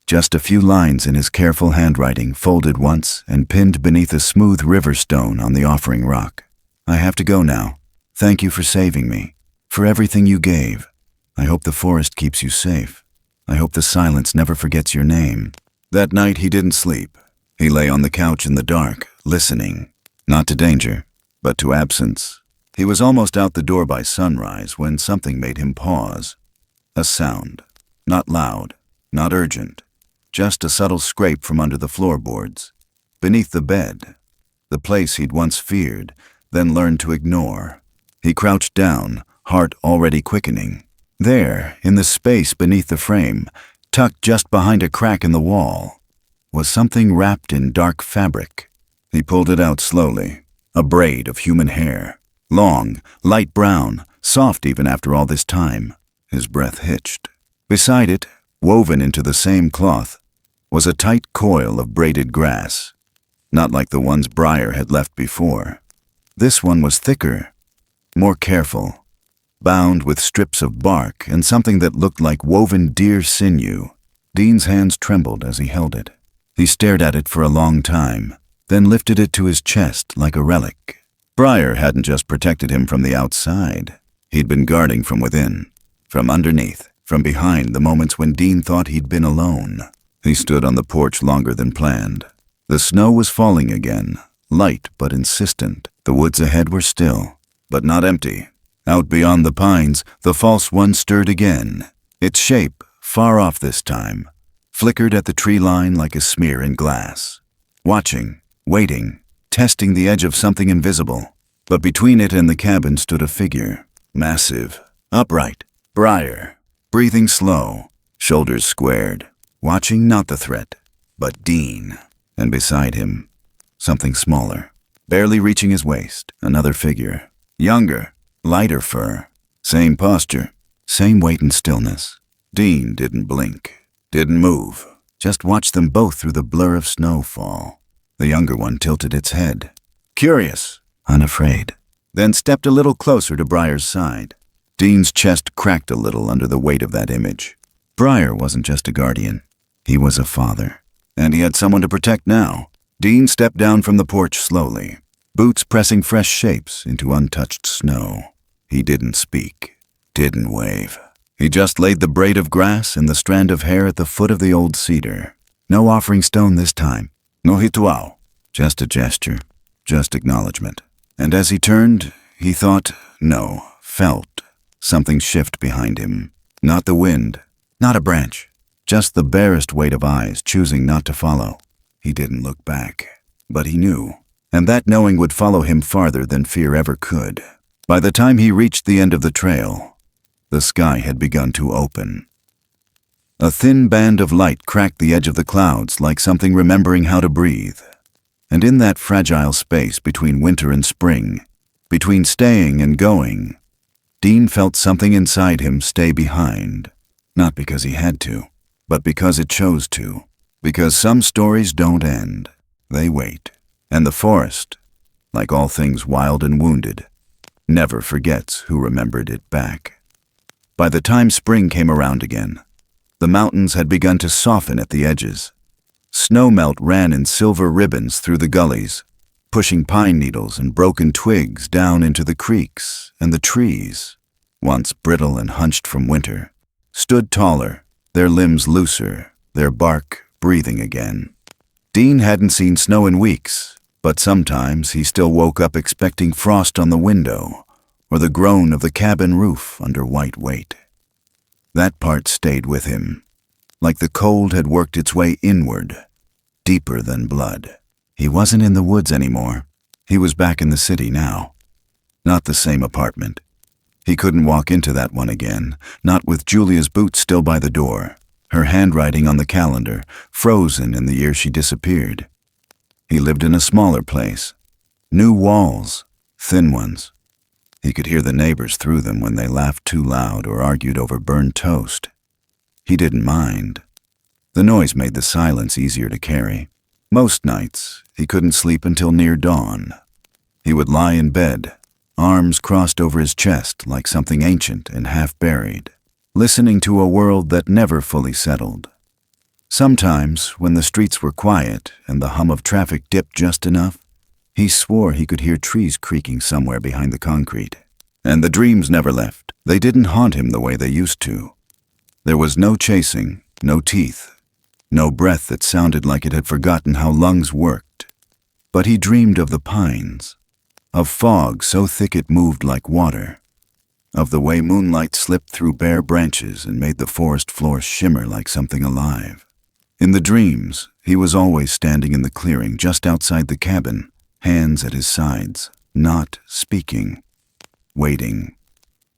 Just a few lines in his careful handwriting, folded once and pinned beneath a smooth river stone on the offering rock. I have to go now. Thank you for saving me, for everything you gave. I hope the forest keeps you safe. I hope the silence never forgets your name. That night he didn't sleep. He lay on the couch in the dark, listening. Not to danger, but to absence. He was almost out the door by sunrise when something made him pause. A sound. Not loud, not urgent. Just a subtle scrape from under the floorboards. Beneath the bed. The place he'd once feared, then learned to ignore. He crouched down, heart already quickening. There, in the space beneath the frame, tucked just behind a crack in the wall, was something wrapped in dark fabric. He pulled it out slowly. A braid of human hair. Long, light brown, soft even after all this time. His breath hitched. Beside it, woven into the same cloth, was a tight coil of braided grass. Not like the ones Briar had left before. This one was thicker, more careful, bound with strips of bark and something that looked like woven deer sinew. Dean's hands trembled as he held it. He stared at it for a long time, then lifted it to his chest like a relic. Briar hadn't just protected him from the outside. He'd been guarding from within, from underneath, from behind the moments when Dean thought he'd been alone. He stood on the porch longer than planned. The snow was falling again, light but insistent. The woods ahead were still, but not empty. Out beyond the pines, the false one stirred again. Its shape, far off this time, flickered at the tree line like a smear in glass. Watching, waiting, testing the edge of something invisible. But between it and the cabin stood a figure, massive, upright, Briar, breathing slow, shoulders squared, watching not the threat, but Dean. And beside him, something smaller, barely reaching his waist, another figure, younger, lighter fur, same posture, same weight and stillness. Dean didn't blink, didn't move, just watched them both through the blur of snowfall. The younger one tilted its head, curious, unafraid, then stepped a little closer to Briar's side. Dean's chest cracked a little under the weight of that image. Briar wasn't just a guardian, he was a father. And he had someone to protect now. Dean stepped down from the porch slowly, boots pressing fresh shapes into untouched snow. He didn't speak, didn't wave. He just laid the braid of grass and the strand of hair at the foot of the old cedar. No offering stone this time. No ritual. Just a gesture, just acknowledgement. And as he turned, he thought, no, felt, something shift behind him. Not the wind, not a branch. Just the barest weight of eyes choosing not to follow. He didn't look back, but he knew, and that knowing would follow him farther than fear ever could. By the time he reached the end of the trail, the sky had begun to open. A thin band of light cracked the edge of the clouds like something remembering how to breathe. And in that fragile space between winter and spring, between staying and going, Dean felt something inside him stay behind, not because he had to, but because it chose to. Because some stories don't end, they wait. And the forest, like all things wild and wounded, never forgets who remembered it back. By the time spring came around again, the mountains had begun to soften at the edges. Snowmelt ran in silver ribbons through the gullies, pushing pine needles and broken twigs down into the creeks and the trees. once brittle and hunched from winter, stood taller, their limbs looser, their bark breathing again. Dean hadn't seen snow in weeks, but sometimes he still woke up expecting frost on the window or the groan of the cabin roof under white weight. That part stayed with him, like the cold had worked its way inward, deeper than blood. He wasn't in the woods anymore. He was back in the city now. Not the same apartment. He couldn't walk into that one again, not with Julia's boots still by the door, her handwriting on the calendar, frozen in the year she disappeared. He lived in a smaller place. New walls, thin ones. He could hear the neighbors through them when they laughed too loud or argued over burned toast. He didn't mind. The noise made the silence easier to carry. Most nights, he couldn't sleep until near dawn. He would lie in bed, arms crossed over his chest like something ancient and half-buried, listening to a world that never fully settled. Sometimes, when the streets were quiet and the hum of traffic dipped just enough, he swore he could hear trees creaking somewhere behind the concrete. And the dreams never left. They didn't haunt him the way they used to. There was no chasing, no teeth, no breath that sounded like it had forgotten how lungs worked. But he dreamed of the pines, of fog so thick it moved like water, of the way moonlight slipped through bare branches and made the forest floor shimmer like something alive. In the dreams, he was always standing in the clearing just outside the cabin, hands at his sides, not speaking, waiting.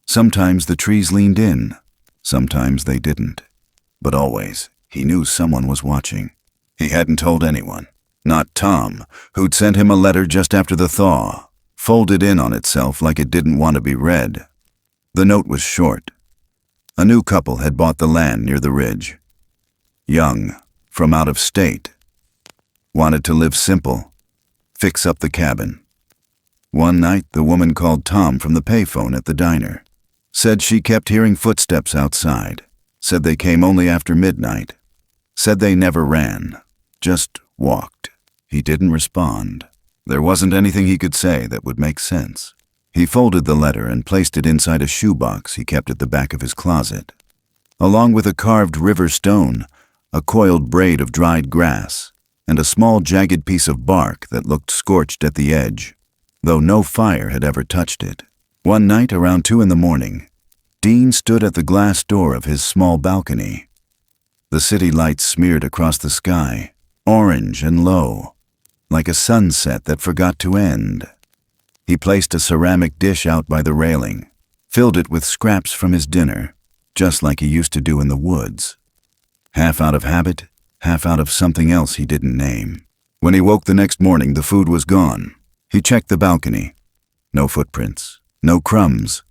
Sometimes the trees leaned in, sometimes they didn't. But always, he knew someone was watching. He hadn't told anyone. Not Tom, who'd sent him a letter just after the thaw, folded in on itself like it didn't want to be read. The note was short. A new couple had bought the land near the ridge. Young, from out of state. Wanted to live simple. Fix up the cabin. One night, the woman called Tom from the payphone at the diner. Said she kept hearing footsteps outside. Said they came only after midnight. Said they never ran, just walked. He didn't respond. There wasn't anything he could say that would make sense. He folded the letter and placed it inside a shoebox he kept at the back of his closet. Along with a carved river stone, a coiled braid of dried grass, and a small jagged piece of bark that looked scorched at the edge, though no fire had ever touched it. One night around 2 a.m, Dean stood at the glass door of his small balcony. The city lights smeared across the sky, orange and low, like a sunset that forgot to end. He placed a ceramic dish out by the railing, filled it with scraps from his dinner, just like he used to do in the woods. Half out of habit, half out of something else he didn't name. When he woke the next morning, the food was gone. He checked the balcony. No footprints, no crumbs,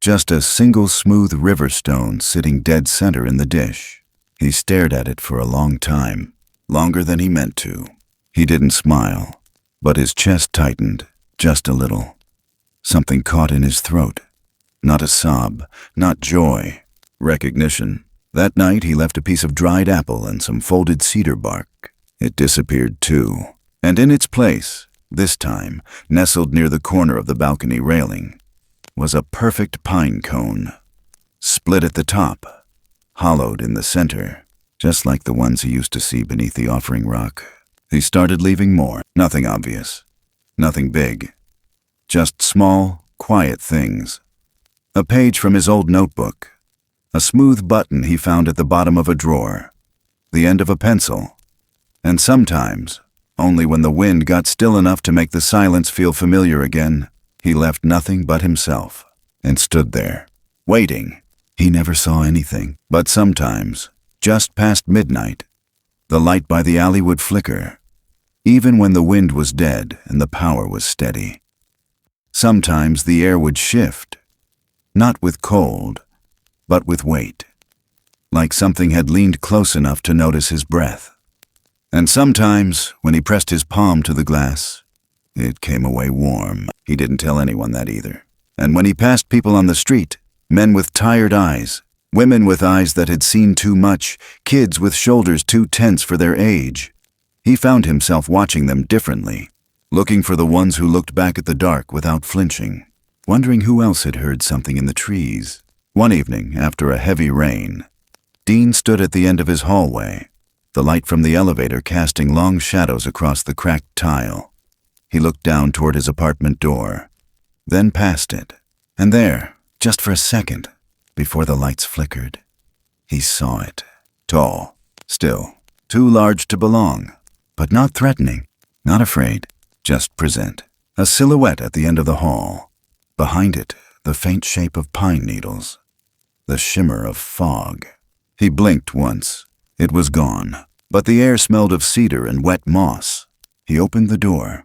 just a single smooth river stone sitting dead center in the dish. He stared at it for a long time, longer than he meant to. He didn't smile, but his chest tightened, just a little. Something caught in his throat. Not a sob, not joy, recognition. That night he left a piece of dried apple and some folded cedar bark. It disappeared too, and in its place, this time, nestled near the corner of the balcony railing, was a perfect pine cone, split at the top, hollowed in the center, just like the ones he used to see beneath the offering rock. He started leaving more. Nothing obvious, nothing big, just small, quiet things. A page from his old notebook, a smooth button he found at the bottom of a drawer, the end of a pencil, and sometimes, only when the wind got still enough to make the silence feel familiar again, he left nothing but himself and stood there, waiting. He never saw anything, but sometimes, just past midnight, the light by the alley would flicker, even when the wind was dead and the power was steady. Sometimes the air would shift, not with cold, but with weight, like something had leaned close enough to notice his breath. And sometimes, when he pressed his palm to the glass, it came away warm. He didn't tell anyone that either. And when he passed people on the street, men with tired eyes, women with eyes that had seen too much, kids with shoulders too tense for their age, he found himself watching them differently, looking for the ones who looked back at the dark without flinching. wondering who else had heard something in the trees. One evening, after a heavy rain, Dean stood at the end of his hallway, the light from the elevator casting long shadows across the cracked tile. He looked down toward his apartment door, then past it, and there, just for a second, before the lights flickered, he saw it. Tall, still, too large to belong, but not threatening, not afraid, just present. A silhouette at the end of the hall. Behind it, the faint shape of pine needles, the shimmer of fog. He blinked once. It was gone, but the air smelled of cedar and wet moss. He opened the door,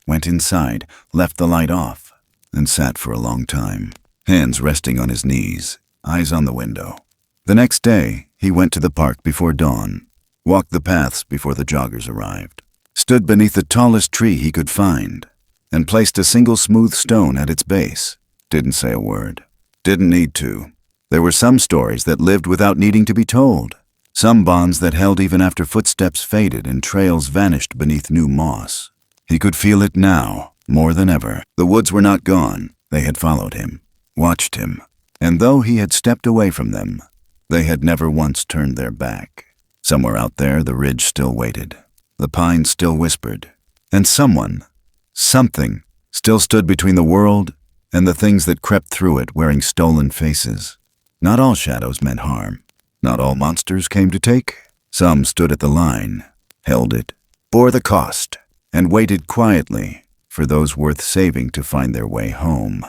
went inside, left the light off, and sat for a long time, hands resting on his knees, eyes on the window. The next day, he went to the park before dawn, walked the paths before the joggers arrived, stood beneath the tallest tree he could find, and placed a single smooth stone at its base. Didn't say a word. Didn't need to. There were some stories that lived without needing to be told. Some bonds that held even after footsteps faded and trails vanished beneath new moss. He could feel it now, more than ever. The woods were not gone. They had followed him, watched him, and though he had stepped away from them, they had never once turned their back. Somewhere out there, the ridge still waited. The pines still whispered. And someone, something, still stood between the world and the things that crept through it wearing stolen faces. Not all shadows meant harm. Not all monsters came to take. Some stood at the line, held it, bore the cost, and waited quietly for those worth saving to find their way home.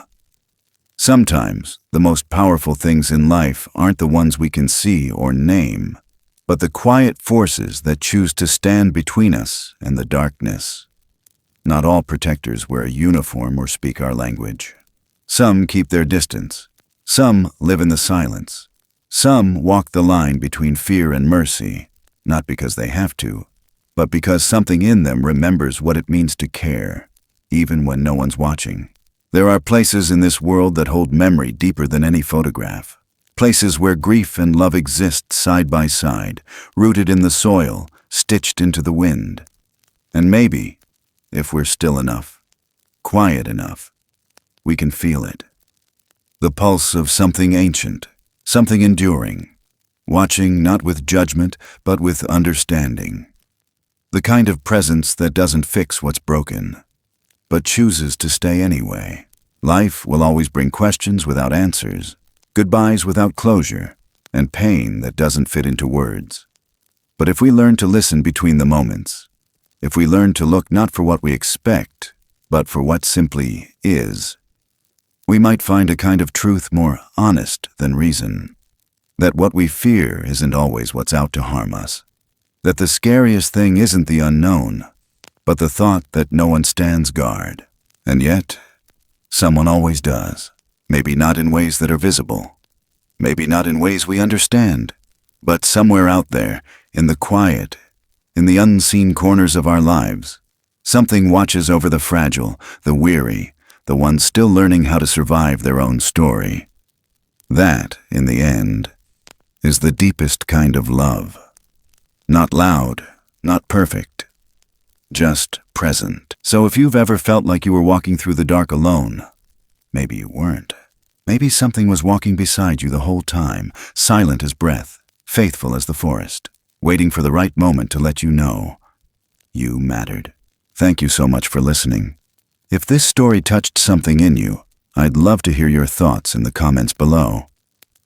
Sometimes, the most powerful things in life aren't the ones we can see or name, but the quiet forces that choose to stand between us and the darkness. Not all protectors wear a uniform or speak our language. Some keep their distance. Some live in the silence. Some walk the line between fear and mercy, not because they have to, but because something in them remembers what it means to care, even when no one's watching. There are places in this world that hold memory deeper than any photograph. Places where grief and love exist side by side, rooted in the soil, stitched into the wind. And maybe, if we're still enough, quiet enough, we can feel it. The pulse of something ancient, something enduring, watching not with judgment, but with understanding. The kind of presence that doesn't fix what's broken, but chooses to stay anyway. Life will always bring questions without answers, goodbyes without closure, and pain that doesn't fit into words. But if we learn to listen between the moments, if we learn to look not for what we expect, but for what simply is, we might find a kind of truth more honest than reason. That what we fear isn't always what's out to harm us. That the scariest thing isn't the unknown, but the thought that no one stands guard. And yet, someone always does. Maybe not in ways that are visible. Maybe not in ways we understand. But somewhere out there, in the quiet, in the unseen corners of our lives, something watches over the fragile, the weary, the ones still learning how to survive their own story. That, in the end, is the deepest kind of love. Not loud, not perfect, just present. So if you've ever felt like you were walking through the dark alone, maybe you weren't. Maybe something was walking beside you the whole time, silent as breath, faithful as the forest, waiting for the right moment to let you know you mattered. Thank you so much for listening. If this story touched something in you, I'd love to hear your thoughts in the comments below.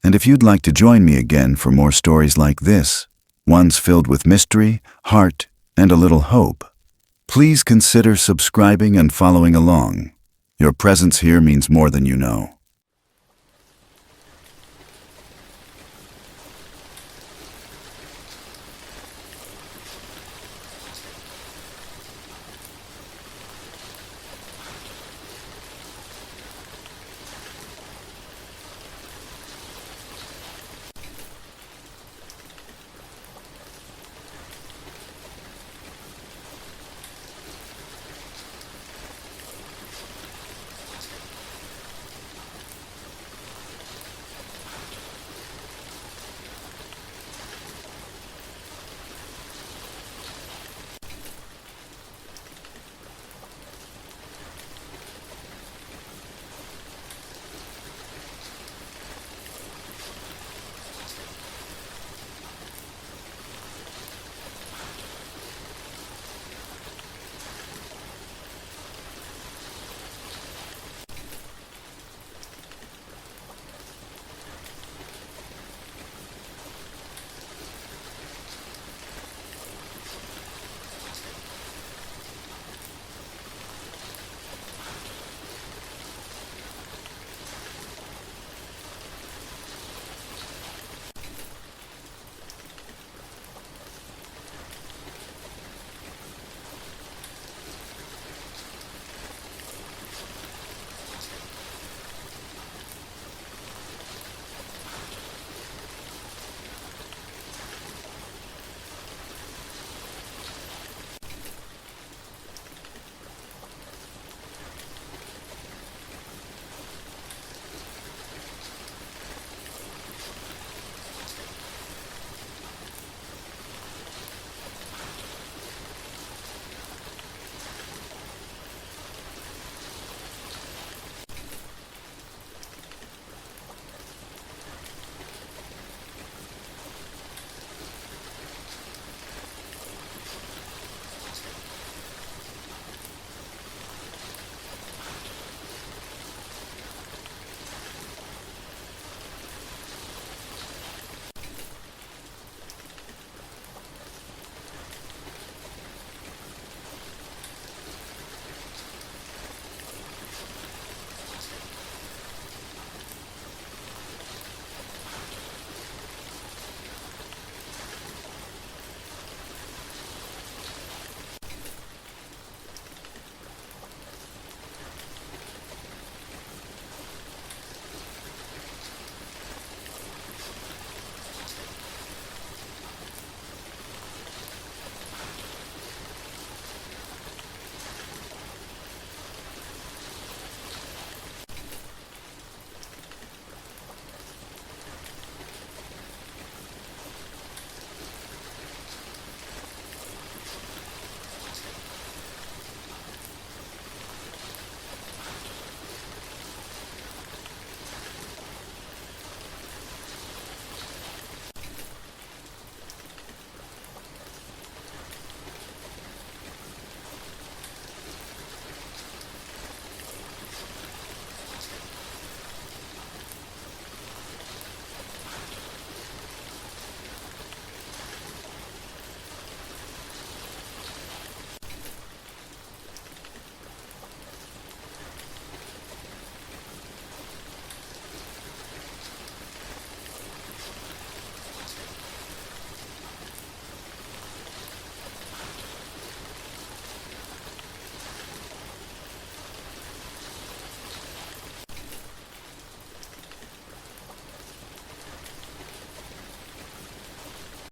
And if you'd like to join me again for more stories like this, ones filled with mystery, heart, and a little hope, please consider subscribing and following along. Your presence here means more than you know.